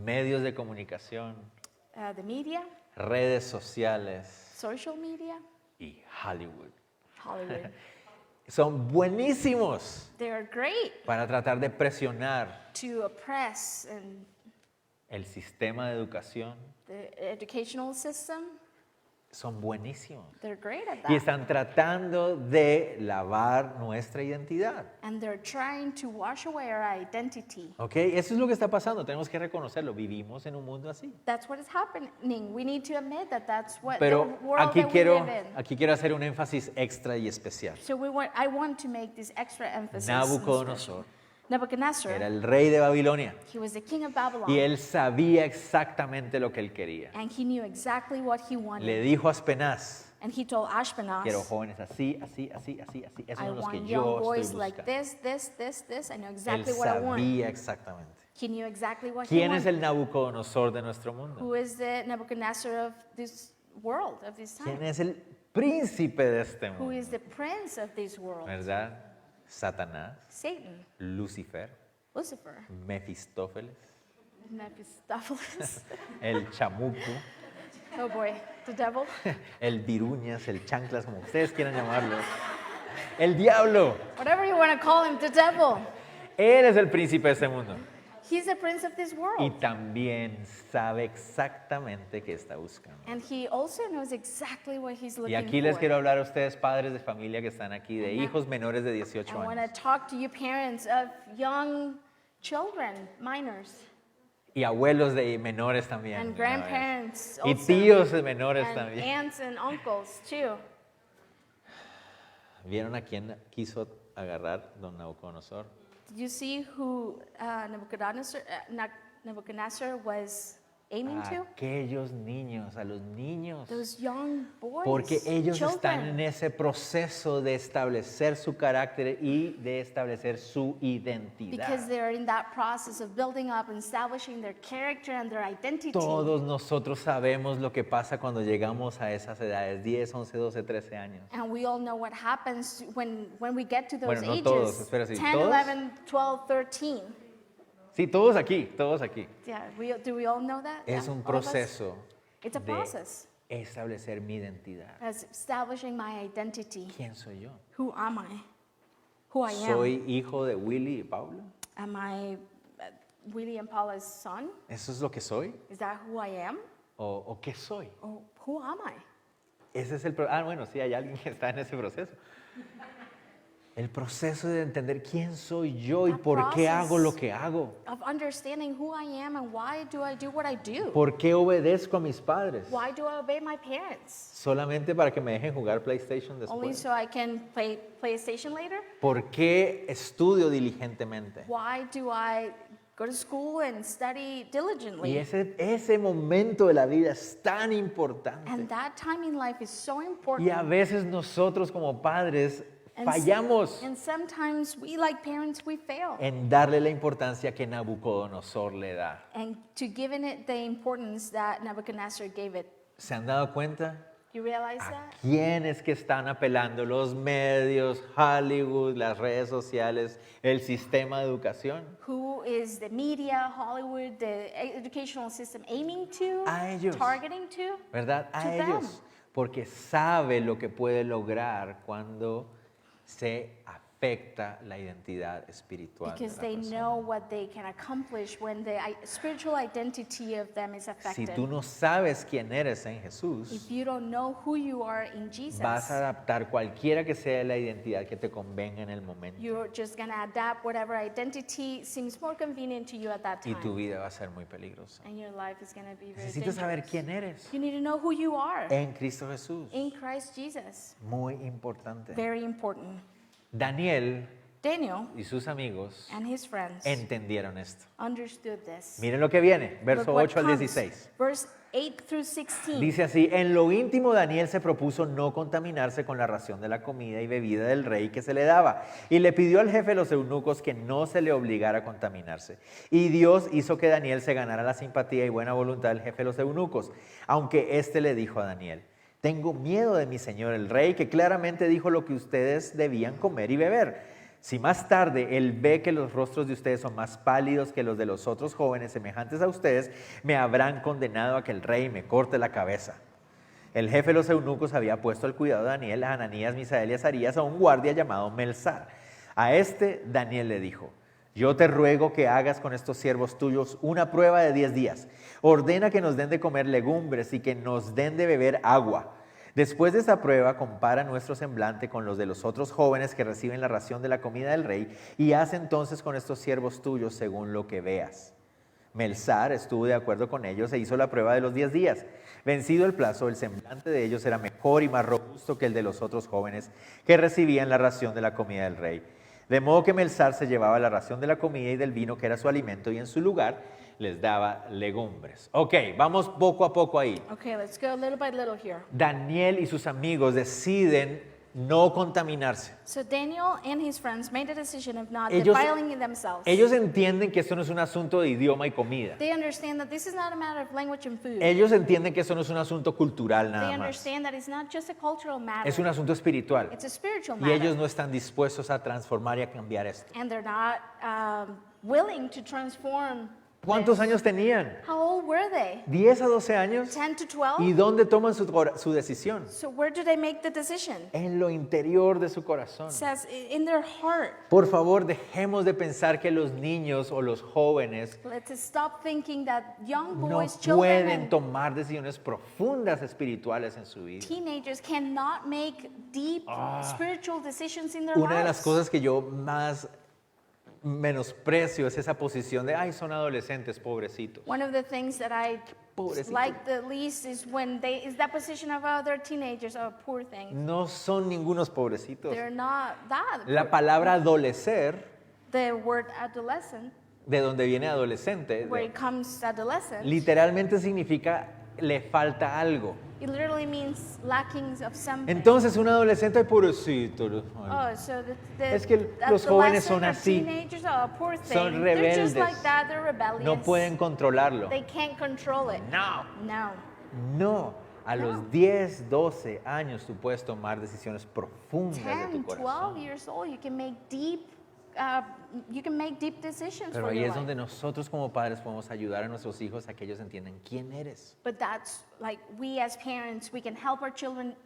Medios de comunicación, The media, redes sociales social media, y Hollywood. Hollywood. Son buenísimos They're great para tratar de presionar to oppress and el sistema de educación, the educational system, son buenísimos. They're great at Y that. están tratando de lavar nuestra identidad. And they're trying to wash away our identity. ¿Ok? Eso es lo que está pasando. Tenemos que reconocerlo. Vivimos en un mundo así. That's what is happening. We need to admit that that's what Pero the world aquí that we live quiero hacer un énfasis extra y especial. in. So I want to make this extra emphasis. Nabucodonosor Nebuchadnezzar, era el rey de Babilonia he was the king of Babylon. y él sabía exactamente lo que él quería. And he knew exactly what he wanted. Le dijo a Aspenaz, And he told Ashpenaz, quiero jóvenes así, así, así, así, así. Esos I son los que want yo young estoy boys like buscando. this. I know Él exactly what I want. sabía exactamente. He knew exactly what he ¿Quién es wanted. el Nabucodonosor de nuestro mundo? Who is the Nebuchadnezzar of this world, of this ¿Quién time? es el príncipe de este Who mundo? is the prince of this world? ¿Verdad? Satanás, Satan, Lucifer, Lucifer, Mefistófeles, Mephistopheles. el chamuco, Oh boy, the devil. el viruñas, el chanclas, como ustedes quieran llamarlo. El diablo. Whatever you want to call him, the devil. Él es el príncipe de este mundo. He's the prince of this Y world. también sabe exactamente qué está buscando. And he also knows exactly what he's Y looking aquí les for. quiero hablar a ustedes, padres de familia que están aquí, de Ajá. hijos menores de 18 I want to años. talk to you parents of young children, minors, Y abuelos de menores también. and de una vez. grandparents Y also, tíos de menores and también. aunts and uncles too. ¿Vieron a quién quiso agarrar don Nabucodonosor? Did you see who Nebuchadnezzar was aiming to? Aquellos niños, a los niños. Those young boys, Porque ellos children. están en ese proceso de establecer su carácter y de establecer su identidad. Because they're in that process of building up and establishing their character and their identity. Todos nosotros sabemos lo que pasa cuando llegamos a esas edades, 10, 11, 12, 13 años. And we all know what happens when we get to those Bueno, no ages. todos, espera, sí, 10, ¿todos? 11, 12, 13. Sí, todos aquí, todos aquí. Yeah, do we all know that? Es Yeah, un all of us? proceso It's a de process. establecer mi identidad. As establishing my identity. ¿Quién soy yo? Who am I? Who I am. ¿Soy hijo de Willy y Paula? Am I Willie and Paula's son? ¿Eso es lo que soy? Is that who I am? ¿O qué soy? Or who am I? Ese es bueno, sí, hay alguien que está en ese proceso. El proceso de entender quién soy yo y That por qué process. hago lo que hago. Of understanding who I am and why do I do what I do? ¿Por qué obedezco a mis padres? Why do I obey my parents? ¿Solamente para que me dejen jugar PlayStation Only después? so I can play PlayStation later? ¿Por qué estudio diligentemente? Why do I go to school and study Y diligently? ese momento de la vida es tan importante. And that time in life is so important. Y a veces nosotros como padres And fallamos And sometimes we, like parents, we fail. en darle la importancia que Nabucodonosor le da. And to giving it the importance that Nebuchadnezzar gave it. ¿Se han dado cuenta? You realize ¿A that? quiénes que están apelando? Los medios, Hollywood, las redes sociales, el sistema de educación. Who is the media, Hollywood, the educational system aiming to? A ellos. Targeting to? ¿Verdad? A To them. ellos. Porque sabe lo que puede lograr cuando se afecta la identidad espiritual de Because la they persona. know what they can accomplish when the spiritual identity of them is Si affected. tú no sabes quién eres en Jesús, If you don't know who you are in Jesus, vas a adaptar cualquiera que sea la identidad que te convenga en el momento. you're just going to adapt whatever identity seems more convenient to you at that Y time. tu vida va a ser muy peligrosa. And your life is going to be very Necesitas saber dangerous. quién eres You need to know who you are en Cristo Jesús. in Christ Jesus. Muy importante. Very important. Daniel Daniel y sus amigos and his friends entendieron esto. understood this. Miren lo que viene, verso Look what 8 al comes. 16. Verse 8 through 16. Dice así, en lo íntimo Daniel se propuso no contaminarse con la ración de la comida y bebida del rey que se le daba, y le pidió al jefe de los eunucos que no se le obligara a contaminarse. Y Dios hizo que Daniel se ganara la simpatía y buena voluntad del jefe de los eunucos, aunque éste le dijo a Daniel, tengo miedo de mi señor el rey, que claramente dijo lo que ustedes debían comer y beber. Si más tarde él ve que los rostros de ustedes son más pálidos que los de los otros jóvenes semejantes a ustedes, me habrán condenado a que el rey me corte la cabeza. El jefe de los eunucos había puesto al cuidado de Daniel, a Ananías, Misael y Azarías, a un guardia llamado Melzar. A este Daniel le dijo, yo te ruego que hagas con estos siervos tuyos una prueba de 10 días. Ordena que nos den de comer legumbres y que nos den de beber agua. Después de esta prueba, compara nuestro semblante con los de los otros jóvenes que reciben la ración de la comida del rey y haz entonces con estos siervos tuyos según lo que veas. Melzar estuvo de acuerdo con ellos e hizo la prueba de los 10 días. Vencido el plazo, el semblante de ellos era mejor y más robusto que el de los otros jóvenes que recibían la ración de la comida del rey. De modo que Melzar se llevaba la ración de la comida y del vino que era su alimento y en su lugar les daba legumbres. Ok, vamos poco a poco ahí. Okay, let's go little by little here. Daniel y sus amigos deciden no contaminarse. So Daniel and his friends made a decision of not Ellos- defiling themselves. Ellos entienden que esto no es un asunto de idioma y comida. They understand that this is not a matter of language and food. Ellos entienden que esto no es un asunto cultural They nada más. understand that it's not just a cultural matter. Es un asunto espiritual. It's a spiritual Y matter. ellos no están dispuestos a transformar y a cambiar esto. And they're not willing to transform. ¿Cuántos this. años tenían? How old were they? ¿10 a 12 años? 10 to 12? ¿Y dónde toman su decisión? So where do they make the decision? En lo interior de su corazón. It says in their heart. Por favor, dejemos de pensar que los niños o los jóvenes Let's stop thinking that young no boys, children, pueden and tomar decisiones profundas espirituales en su vida. teenagers cannot make deep spiritual decisions in their Una de las lives. cosas que yo más menosprecio es esa posición de, ay, son adolescentes, pobrecitos. One of the things that I Pobrecito. like the least is when is that position of they're teenagers, oh, poor thing. No son ningunos pobrecitos. They're not that. La palabra adolecer, The word adolescent, de donde viene adolescente, where it comes adolescent, literalmente significa le falta algo. it literally means lacking of something. Entonces un adolescente, ay, pobrecito. Ay, Oh, so the Es que los jóvenes son adolescent or así. teenagers, oh, poor thing. Son They're just rebeldes. like that, they're rebellious. No pueden controlarlo. They can't control it. No, No. no. A No. los 10, 12 años tú puedes tomar decisiones profundas de 10, tu 12 corazón. years old, you can make deep decisions Pero for ahí your es donde life. nosotros como padres podemos ayudar a nuestros hijos a que ellos entiendan quién eres. But that's like we as parents, we can help our children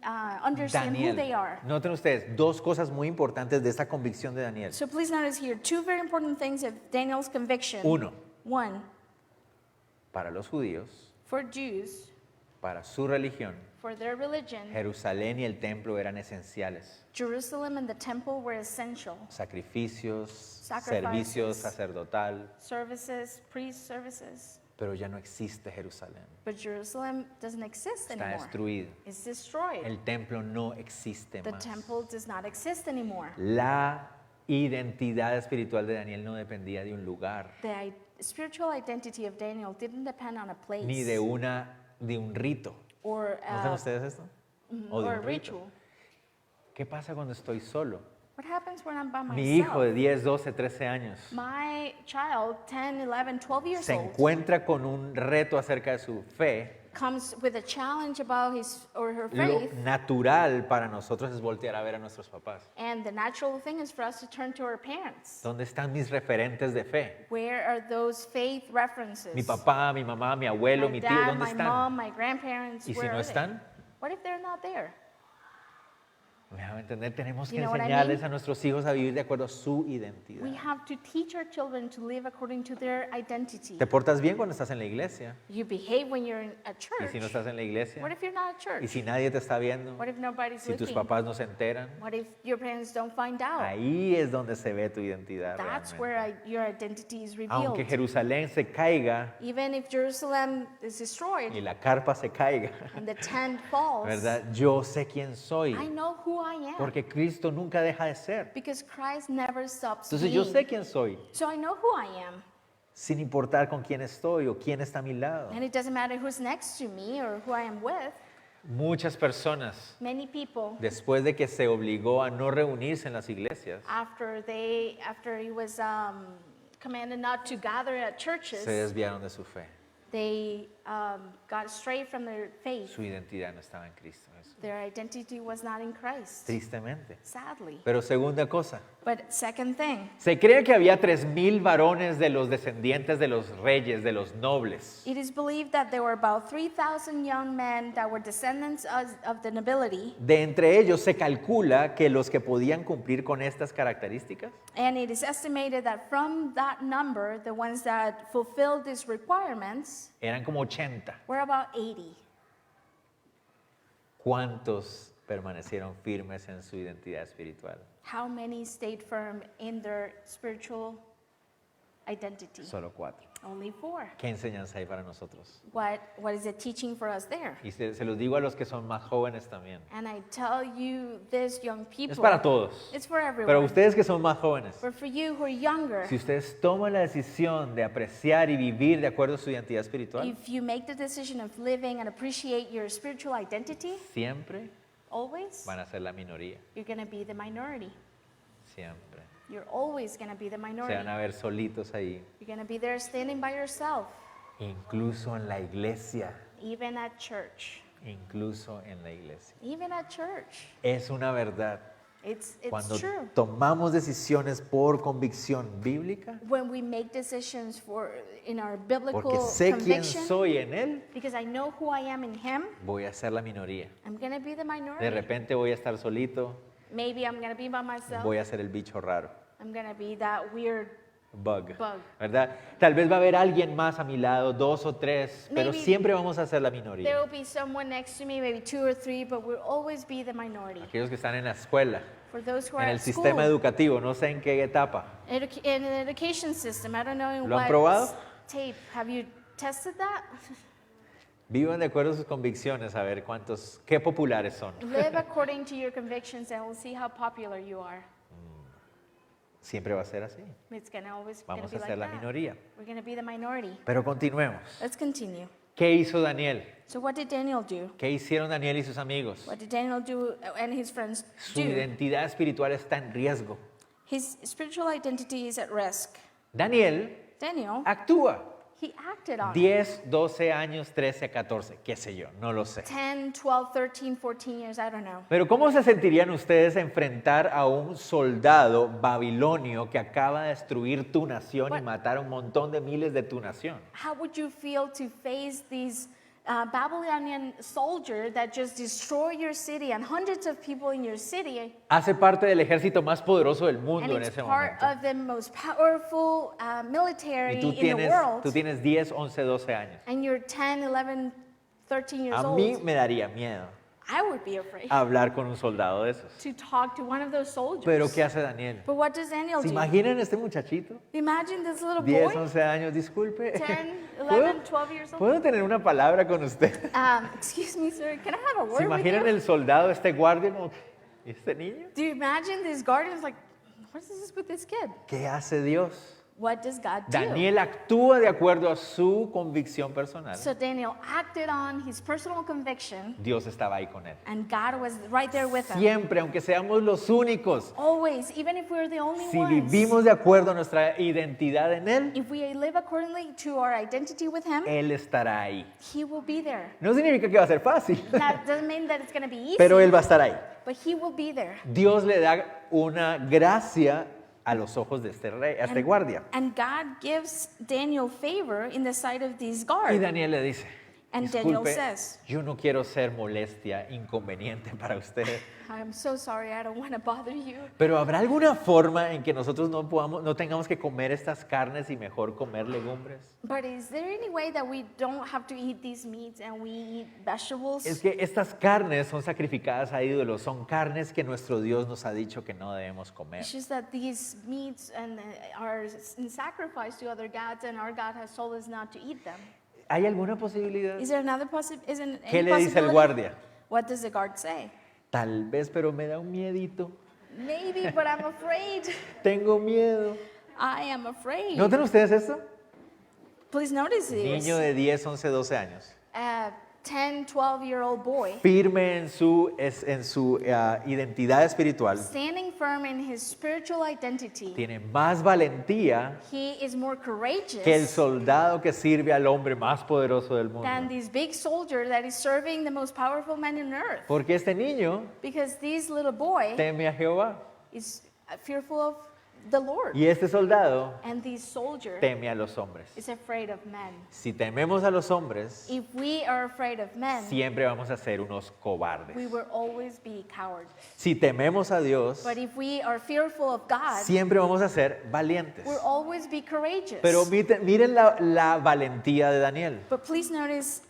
understand who they Daniel, are. noten ustedes dos cosas muy importantes de esta convicción de Daniel. So please notice here two very important things of Daniel's conviction. Uno, One, para los judíos, for Jews, para su religión, for their religion, Jerusalén y el templo eran esenciales. Jerusalem and the temple were essential. Sacrificios, Sacrifices. servicios sacerdotal, Services, priest services. pero ya no existe Jerusalén. But Jerusalem doesn't exist Está anymore. destruido. It's destroyed. El templo no existe The más. temple does not exist anymore. La identidad espiritual de Daniel no dependía de un lugar, The spiritual identity of Daniel didn't depend on a place ni de un rito. or, ¿Notan ustedes esto? O de or a un rito. ritual. ¿Qué pasa cuando estoy solo? What happens when I'm by myself? Mi hijo de 10, 12, 13 años My child, 10, 11, 12 years se old, encuentra con un reto acerca de su fe. comes with a challenge about his or her Lo faith, natural para nosotros es voltear a ver a nuestros papás. and the natural thing is for us to turn to our parents. ¿Dónde están mis referentes de fe? Where are those faith references? Mi papá, mi mamá, mi abuelo, my mi tío, dad, ¿dónde my están? mom, my grandparents, ¿Y si where no are they? están? What if they're not there? Me van a entender, tenemos que You know what I enseñarles mean? a nuestros hijos a vivir de acuerdo a su We identidad. have to teach our children to live according to their identity. Te portas bien cuando estás en la iglesia. You behave when you're in a ¿Y church. si no estás en la iglesia? What if you're not at ¿Y church? si nadie te está viendo? What if nobody's Si tus looking? papás no se enteran. What if your parents don't find out? Ahí es donde se ve tu identidad That's realmente. where your identity is Aunque revealed. Jerusalén se caiga Even if Jerusalem is y destroyed la carpa se caiga, and the tent falls, ¿verdad? Yo sé quién soy, I know who I am porque Cristo nunca deja de ser. because Christ never stops Entonces yo being. sé quién soy, So I know who I am. sin importar con quién estoy o quién está a mi lado. And it doesn't matter who's next to me or who I am with. Muchas personas, Many people, después de que se obligó a no reunirse en las iglesias, after it was commanded not to gather at churches, se desviaron de su fe. they got straight from their faith. Su identidad no estaba en Cristo Jesús. Their identity was not in Christ, Tristemente. sadly. Pero segunda cosa, But second thing, se cree que había 3,000 varones de los descendientes de los reyes, de los nobles. it is believed that there were about 3,000 young men that were descendants of the nobility, De entre ellos se calcula que los que podían cumplir con estas características and it is estimated that from that number, the ones that fulfilled these requirements eran como 80. were about 80. ¿Cuántos permanecieron firmes en su identidad espiritual? How many stayed firm in their spiritual identity? Solo 4. Only 4. ¿Qué enseñanza hay para nosotros? What is it teaching for us there? Y se los digo a los que son más jóvenes también. And I tell you this, young people. Es para todos. It's for everyone. Pero ustedes que son más jóvenes, But for you who are younger, si ustedes toman la decisión de apreciar y vivir de acuerdo a su identidad espiritual, if you make the decision of living and appreciate your spiritual identity, siempre always, van a ser la minoría. you're going to be the minority. Siempre. You're always going to be the Se minority. van a ver solitos ahí. You're going to be there standing by yourself, Incluso en la iglesia. even at church. Incluso en la iglesia. Even at church. Es una verdad. It's Cuando true. tomamos decisiones por convicción bíblica, When we make decisions in our biblical porque sé quién conviction, soy en Él, because I know who I am in Him, voy a ser la minoría. I'm going to be the De minority. repente voy a estar solito, Maybe I'm going to be by myself. voy a ser el bicho raro, I'm going to be that weird bug, bug. ¿verdad? Tal vez va a haber alguien más a mi lado, 2 o 3, pero Maybe siempre vamos a ser la There minoría. will be someone next to me, maybe 2 or 3, but we'll always be the minority. Aquellos que están en la escuela, For those who en are el at sistema school, educativo, no sé en qué etapa. in an education system, I don't know in ¿Lo han what probado? tape. Have you tested that? Vivan de acuerdo a sus convicciones, a ver qué populares son. Live according to your convictions and we'll see how popular you are. Siempre va a ser así. It's gonna always gonna Vamos be a like ser la that. minoría. We're going to be the minority. Pero continuemos. Let's continue. ¿Qué hizo Daniel? So what did Daniel do? ¿Qué hicieron Daniel y sus amigos? What did Daniel do and his friends Su do? identidad espiritual está en riesgo. His spiritual identity is at risk. Daniel Daniel, actúa. he acted on it. 10, 12 años, 13, 14, qué sé yo, no lo sé. 10, 12, 13, 14 years, I don't know. Pero ¿cómo se sentirían ustedes a enfrentar a un soldado babilonio que acaba de destruir tu nación y What? matar a un montón de miles de tu nación? How would you feel to face these Babylonian soldiers that just destroy your city and hundreds of people in your city? Hace parte del ejército más poderoso del And mundo en it's ese part momento. of the most powerful military Y tú in the tienes, world. tú tienes 10, 11, 12 años. And you're 10, 11, 13 years A mí old. me daría miedo I would be afraid hablar con un soldado de esos. to talk to one of those soldiers. Pero ¿qué hace Daniel? But what does Daniel ¿Se do? imaginan este muchachito? Imagine this little 10, boy, 11 años, disculpe. 10, ¿Puedo, 11, 12 years old. ¿Puedo tener una palabra con usted? Excuse me, sir, can I have a ¿Se word with imaginan you? el soldado, este guardia, como, ¿y este niño? Do you imagine this guardian's like, what is this with this kid? ¿Qué hace Dios? What does God do? Daniel actúa de acuerdo a su convicción personal. So Daniel acted on his personal conviction, Dios estaba ahí con él. and God was right there with him. Siempre, aunque seamos los únicos, Always, even if we're the only si ones, vivimos de acuerdo a nuestra identidad en Él, if we live accordingly to our identity with Him, Él estará ahí. He will be there. No significa que va a ser fácil, That doesn't mean that it's going to be easy, pero Él va a estar ahí. but He will be there. Dios le da una gracia a los ojos de este rey, a este guardia. And God gives Daniel favor in the sight of these Y guards. Daniel le dice, And Daniel disculpe, says, yo no quiero ser molestia, inconveniente para usted, I'm so sorry, I don't want to bother you. pero ¿habrá alguna forma en que nosotros no tengamos que comer estas carnes y mejor comer legumbres? But is there any way that we don't have to eat these meats and we eat vegetables? Es que estas carnes son sacrificadas a ídolos, son carnes que nuestro Dios nos ha dicho que no debemos comer. It's just that these meats are in sacrifice to other gods, and our God has told us not to eat them. ¿Hay alguna posibilidad? Is there another possibility? ¿Qué le dice el guardia? What does the guard say? Tal vez, pero me da un miedito. Maybe, but I'm afraid. Tengo miedo. I am afraid. ¿Notan ustedes esto? Please notice this. Niño de 10, 11, 12 años. A 10, 12-year-old boy Firme en su identidad espiritual. standing firm in his spiritual identity. Tiene más valentía He is more courageous que el soldado que sirve al hombre más poderoso del than mundo. this big soldier that is serving the most powerful man on earth. Porque este niño Because this little boy teme a Jehová. is fearful of the Lord. Y este soldado And this soldier teme a los hombres. is afraid of men. Si tememos a los hombres, If we are afraid of men, siempre vamos a ser unos cobardes. we will always be cowards. Si tememos a Dios, But if we are fearful of God, siempre vamos a ser valientes. we'll always be courageous. Pero miren la valentía de Daniel. But please notice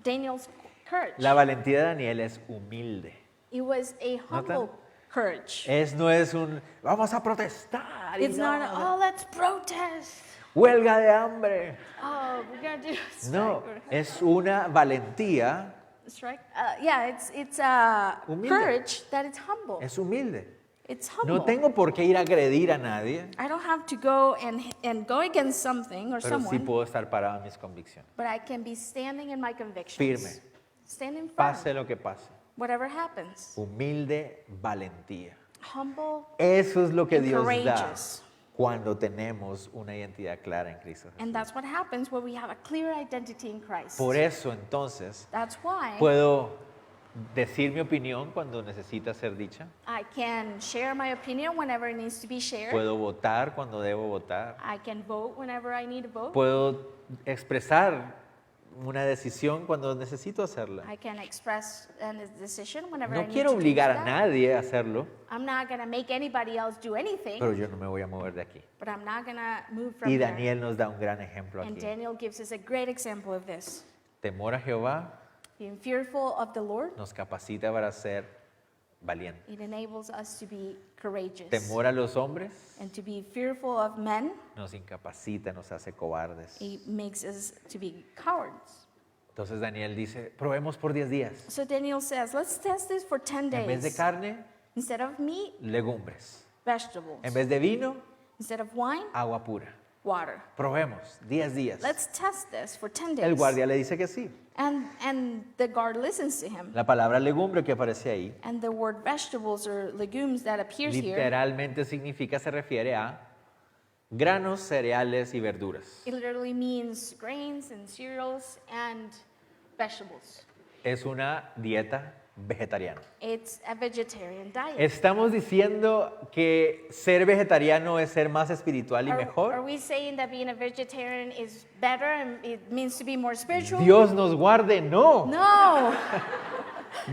Daniel's courage. La valentía de Daniel es humilde. It was a ¿Notan? humble courage. No es un, vamos a protestar. Y It's no, not, oh, let's protest. huelga de hambre. Oh, we're going to do a strike. No, es una valentía, Strike? Yeah, it's a Humilde. courage that is humble. es humilde. It's humble. No tengo por qué ir a agredir a nadie, I don't have to go and go against something or pero sí someone, puedo estar parado en mis convicciones. but I can be standing in my convictions. Firme. Standing firm. Pase lo que pase. Whatever happens. Humilde valentía. Humble. Eso es lo que And Dios da courageous. cuando tenemos una identidad clara en Cristo Jesús. And that's what happens when we have a clear identity in Christ. Por eso entonces That's why puedo decir mi opinión cuando necesita ser dicha. I can share my opinion whenever it needs to be shared. Puedo votar cuando debo votar. I can vote whenever I need to vote. Puedo expresar una decisión cuando necesito hacerla. I can express a decision whenever I No need quiero to do obligar a that. nadie a hacerlo, I'm not going to make anybody else do anything, pero yo no me voy a mover de aquí. but I'm not going to move from Y there. Daniel nos da un gran ejemplo And aquí. Daniel gives us a great example of this. Temor a Jehová Being fearful of the Lord, nos capacita para ser valientes. it enables us to be courageous. Temor a los hombres And to be fearful of men, nos incapacita, nos hace cobardes. it makes us to be cowards. Entonces Daniel dice, probemos por 10 días. So Daniel says, let's test this for 10 En vez de days. carne, Instead of meat, legumbres. vegetables. En vez de vino, Instead of wine, agua pura. water. Probemos 10 días. Let's test this for 10 El days. guardia le dice que sí. And the guard listens to him. La palabra legumbre que aparece ahí And the word vegetables or legumes that appears here, literalmente significa, se refiere a granos, cereales y verduras. it literally means grains and cereals and vegetables. Es una dieta vegetariana. It's a vegetarian diet. Estamos diciendo que ser vegetariano es ser más espiritual y Are mejor. we saying that being a vegetarian is better and it means to be more spiritual? Dios nos guarde, no. No,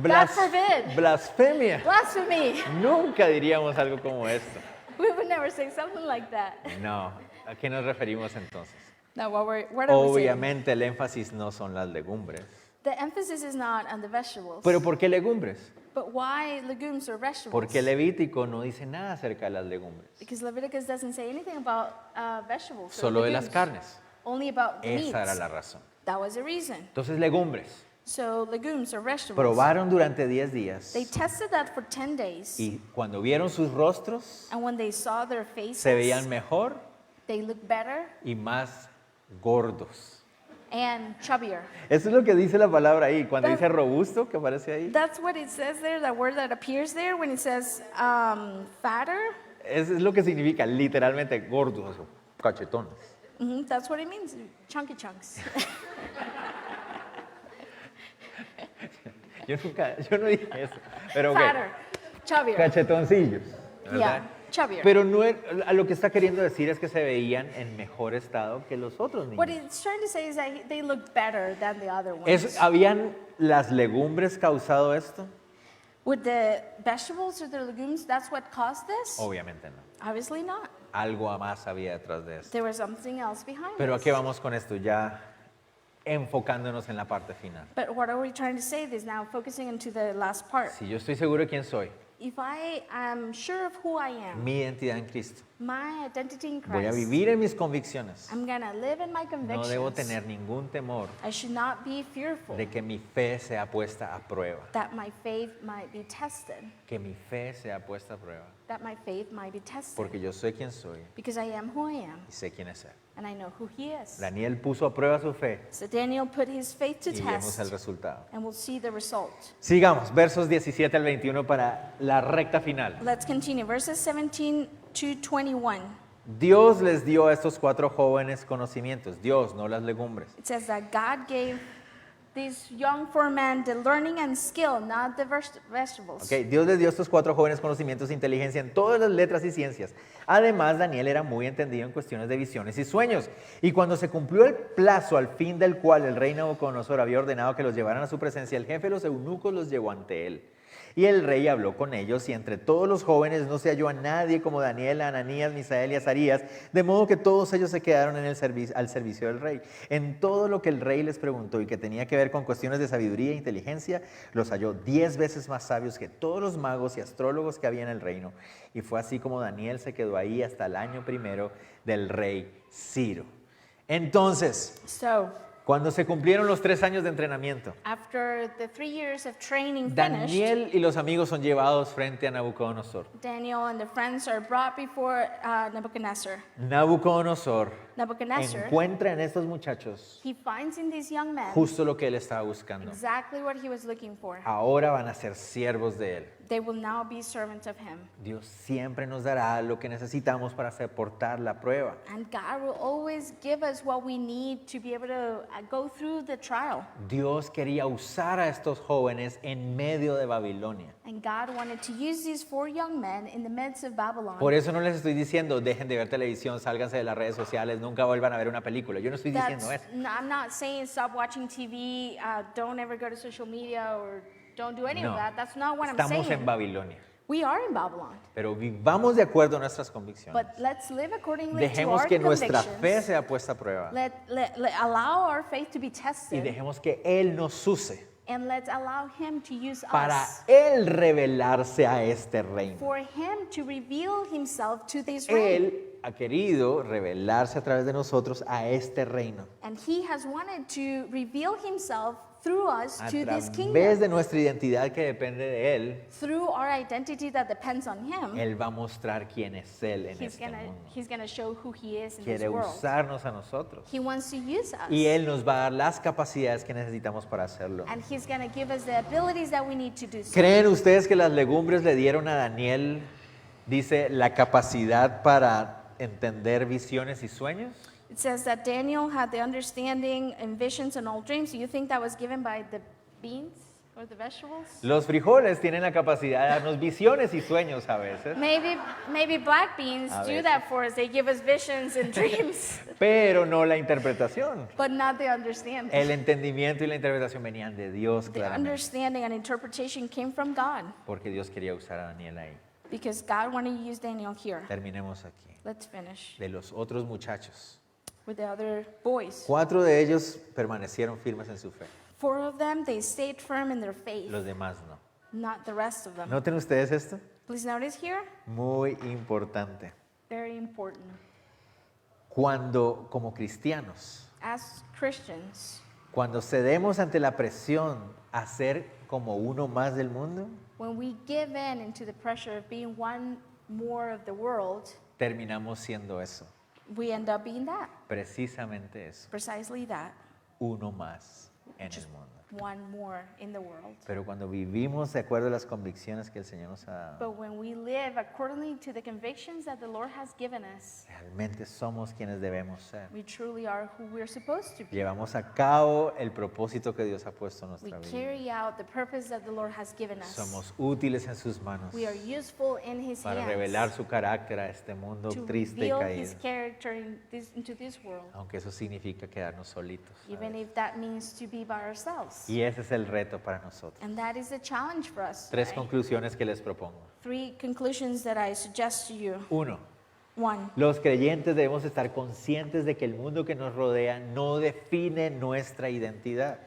Blas- forbid. Blasfemia. blasphemy. Nunca diríamos algo como esto. We would never say something like that. No. ¿A qué nos referimos entonces? No, what are we saying? Obviamente el énfasis no son las legumbres. The emphasis is not on the vegetables. ¿Pero por qué legumbres? But why legumes or vegetables? Porque Levítico no dice nada acerca de las legumbres. Because Leviticus doesn't say anything about vegetables. or Solo de las legumes. carnes. Only about the Esa era meats. la razón. That was the reason. Entonces legumbres. So legumes or vegetables. Probaron durante 10 días They tested that for 10 days. y cuando vieron sus rostros And when they saw their faces, se veían mejor they looked better y más gordos. and chubbier. Eso es lo que dice la palabra ahí. Cuando That- dice robusto, que aparece ahí, That's what it says there, that word that appears there when it says fatter. eso es lo que significa literalmente gordos o cachetones. That's what it means, chunky chunks. Yo no dije eso, pero ok, Fatter, chubbier. cachetoncillos, ¿verdad? Yeah, chubbier. Pero no a lo que está queriendo decir es que se veían en mejor estado que los otros What niños. it's trying to say is that they look better than the other ones. ¿Habían las legumbres causado esto? Would the vegetables or the legumes, that's what caused this? Obviamente no. Obviously not. Algo más había detrás de esto. There was something else behind Pero ¿a this. qué vamos con esto? Ya enfocándonos en la parte final. But what are we trying to say this now, focusing into the last part? Si yo estoy seguro de quién soy, If I am sure of who I am, mi identidad en Cristo, my identity in voy a Christ, vivir en mis convicciones, I'm going to live in my no convictions. debo tener ningún temor I should not be fearful de que mi fe sea puesta a prueba. that my faith might be tested, Que mi fe sea puesta a prueba. that my faith might be tested. Porque yo sé quién soy Because I am who I am, y sé quién es Él. and I know who He is. Daniel puso a prueba su fe So Daniel put his faith to y vemos test, el resultado. and we'll see the result. Sigamos, versos 17 al 21 para la recta final. Let's continue. Verses 17 to 21. Dios les dio a estos 4 jóvenes conocimientos. Dios, no las legumbres. It says that God gave these young four men the learning and skill, not the vegetables. Ok, Dios les dio a estos 4 jóvenes conocimientos e inteligencia en todas las letras y ciencias. Además, Daniel era muy entendido en cuestiones de visiones y sueños. Y cuando se cumplió el plazo al fin del cual el rey Nabucodonosor había ordenado que los llevaran a su presencia, el jefe de los eunucos los llevó ante él. Y el rey habló con ellos, y entre todos los jóvenes no se halló a nadie como Daniel, Ananías, Misael y Azarías, de modo que todos ellos se quedaron en al servicio del rey. En todo lo que el rey les preguntó y que tenía que ver con cuestiones de sabiduría e inteligencia, los halló 10 veces más sabios que todos los magos y astrólogos que había en el reino. Y fue así como Daniel se quedó ahí hasta el año primero del rey Ciro. Entonces, So, cuando se cumplieron los 3 años de entrenamiento, after the 3 years of training finished, Daniel y los amigos son llevados frente a Nabucodonosor. Daniel and the friends are brought before Nebuchadnezzar. Nabucodonosor Nebuchadnezzar, encuentra en estos muchachos he finds in these young men justo lo que él estaba buscando. exactly what he was looking for. Ahora van a ser siervos de él. They will now be servants of him. Dios siempre nos dará lo que necesitamos para soportar la prueba. And God will always give us what we need to be able to go through the trial. Dios quería usar a estos jóvenes en medio de Babilonia. And God wanted to use these 4 young men in the midst of Babylon. Por eso no les estoy diciendo, dejen de ver televisión, sálganse de las redes sociales, nunca vuelvan a ver una película. Yo no estoy diciendo eso. I'm not saying stop watching TV, don't ever go to social media, or don't do any No, of that. That's not what I'm estamos saying. en Babilonia. We are in Babylon. Pero vivamos de acuerdo a nuestras convicciones. But let's live accordingly to Dejemos our que nuestra convictions. fe sea puesta a prueba. Allow our faith to be Y tested, dejemos que Él nos use and let's allow Him to use para us, Él revelarse a este reino. for Him to reveal Himself to this reign. Él ha querido revelarse a través de nosotros a este reino. And He has wanted to reveal Himself through us A to this través kingdom. de nuestra identidad que depende de Él, Through our identity that depends on Him, Él va a mostrar quién es Él en este mundo. He's gonna show who He is in this Quiere world. usarnos a nosotros. He wants to use us. Y Él nos va a dar las capacidades que necesitamos para hacerlo. And He's going to give us the abilities that we need to do so. ¿Creen ustedes que las legumbres le dieron a Daniel, dice, la capacidad para entender visiones y sueños? It says that Daniel had the understanding and visions and all dreams. Do you think that was given by the beans or the vegetables? Los frijoles tienen la capacidad de darnos visiones y sueños a veces, Maybe black beans A do veces. that for us. They give us visions and dreams, pero no la interpretación. but not the understanding. El entendimiento y la interpretación venían de Dios The claramente, understanding and interpretation came from God porque Dios quería usar a Daniel ahí. because God wanted to use Daniel here. Terminemos aquí. Let's finish De los otros muchachos, with the other boys. 4 de ellos permanecieron firmes en su fe, 4 of them, they stayed firm in their faith, los demás no. not the rest of them. ¿Noten ustedes esto? Please notice here, Muy importante. very important. Cuando, como cristianos, As Christians, cuando cedemos ante la presión a ser como uno más del mundo, when we give in into the pressure of being one more of the world, terminamos siendo eso, we end up being that, precisamente eso, precisely that, uno más en el mundo. one more in the world. Pero cuando vivimos de acuerdo a las convicciones que el Señor nos ha dado, But when we live accordingly to the convictions that the Lord has given us, realmente somos quienes debemos ser. we truly are who we're supposed to be. Llevamos a cabo el propósito que Dios ha puesto en We nuestra vida. carry out the purpose that the Lord has given us. Somos útiles en sus manos We are useful in His para hands revelar su carácter a este mundo to triste y reveal His caído, character into this world, aunque eso significa quedarnos solitos. even if that means to be by ourselves. Y ese es el reto para nosotros. And that is the challenge for us. 3 today. conclusiones que les propongo. 3 conclusions that I suggest to you. 1. 1, Los creyentes debemos estar conscientes de que el mundo que nos rodea no define nuestra identidad.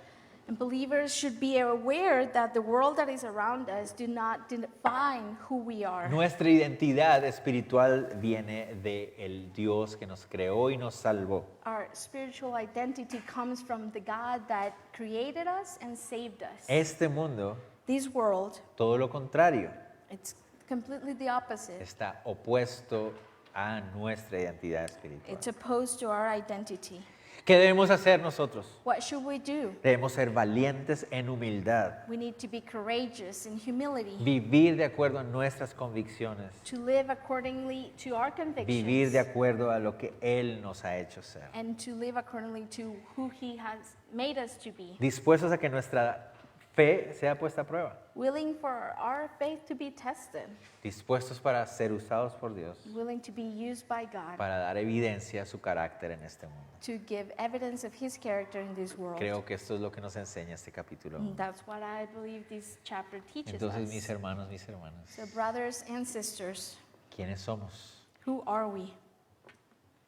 and believers should be aware that the world that is around us do not define who we are. Nuestra identidad espiritual viene del Dios que nos creó y nos salvó. Our spiritual identity comes from the God that created us and saved us. Este mundo, This world, todo lo contrario, it's completely the opposite. está opuesto a nuestra identidad espiritual. It's opposed to our identity. ¿Qué debemos hacer nosotros? What should we do? Debemos ser valientes en humildad, We need to be courageous in humility, vivir de acuerdo a nuestras convicciones, to live accordingly to our vivir de convictions, acuerdo a lo que Él nos ha hecho ser. and to live accordingly to who He has made us to be. Dispuestos a que nuestra fe sea puesta a prueba, willing for our faith to be tested, dispuestos para ser usados por Dios, willing to be used by God para dar evidencia a su carácter en este mundo. to give evidence of His character in this world. Creo que esto es lo que nos enseña este capítulo. And that's what I believe this chapter teaches Entonces, us. mis hermanos, mis hermanas, So brothers and sisters, ¿quiénes somos? who are we?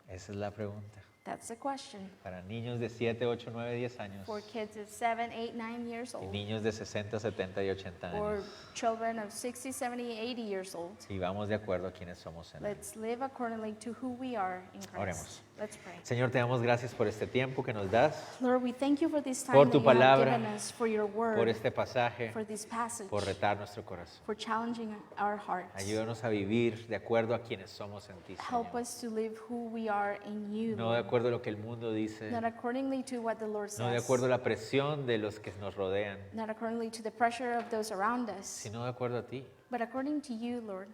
Esa es la pregunta. That's the question. Para niños de 7, 8, 9, 10 años For kids of 7, 8, 9 years y old, niños de 60, 70 y 80 or años. children of 60, 70, 80 years old. Y vamos de acuerdo a quiénes somos en Él. Let's live accordingly to who we are in Christ. Oremos. Let's pray. Señor, te damos gracias por este tiempo que nos das, Lord, we thank you for this time Por that tu you have palabra, given us, for your word, por este pasaje, for this passage, por retar nuestro corazón. for challenging our hearts. Ayúdanos a vivir de acuerdo a quienes somos en ti, Help Señor. us to live who we are in you, No de Lord. acuerdo a lo que el mundo dice, Not accordingly to what the Lord no de says, acuerdo a la presión de los que nos rodean, not accordingly to the pressure of those around us, sino de acuerdo a ti, but according to you, Lord,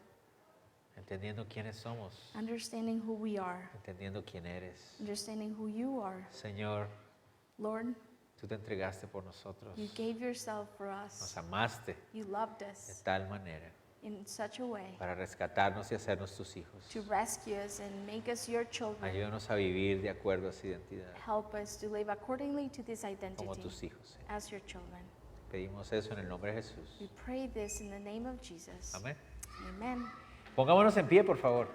entendiendo quiénes somos, understanding who we are, entendiendo quién eres. understanding who you are. Señor, Lord, tú te entregaste por nosotros, you gave yourself for nos us. amaste You loved de us tal manera in such a way para rescatarnos y hacernos tus hijos. to rescue us and make us your children. Ayúdanos a vivir de acuerdo a esa identidad, Help us to live accordingly to this como identity tus hijos, Señor. as your children. Pedimos eso en el nombre de Jesús. We pray this in the name of Jesus. Amén. Amen. Pongámonos en pie, por favor.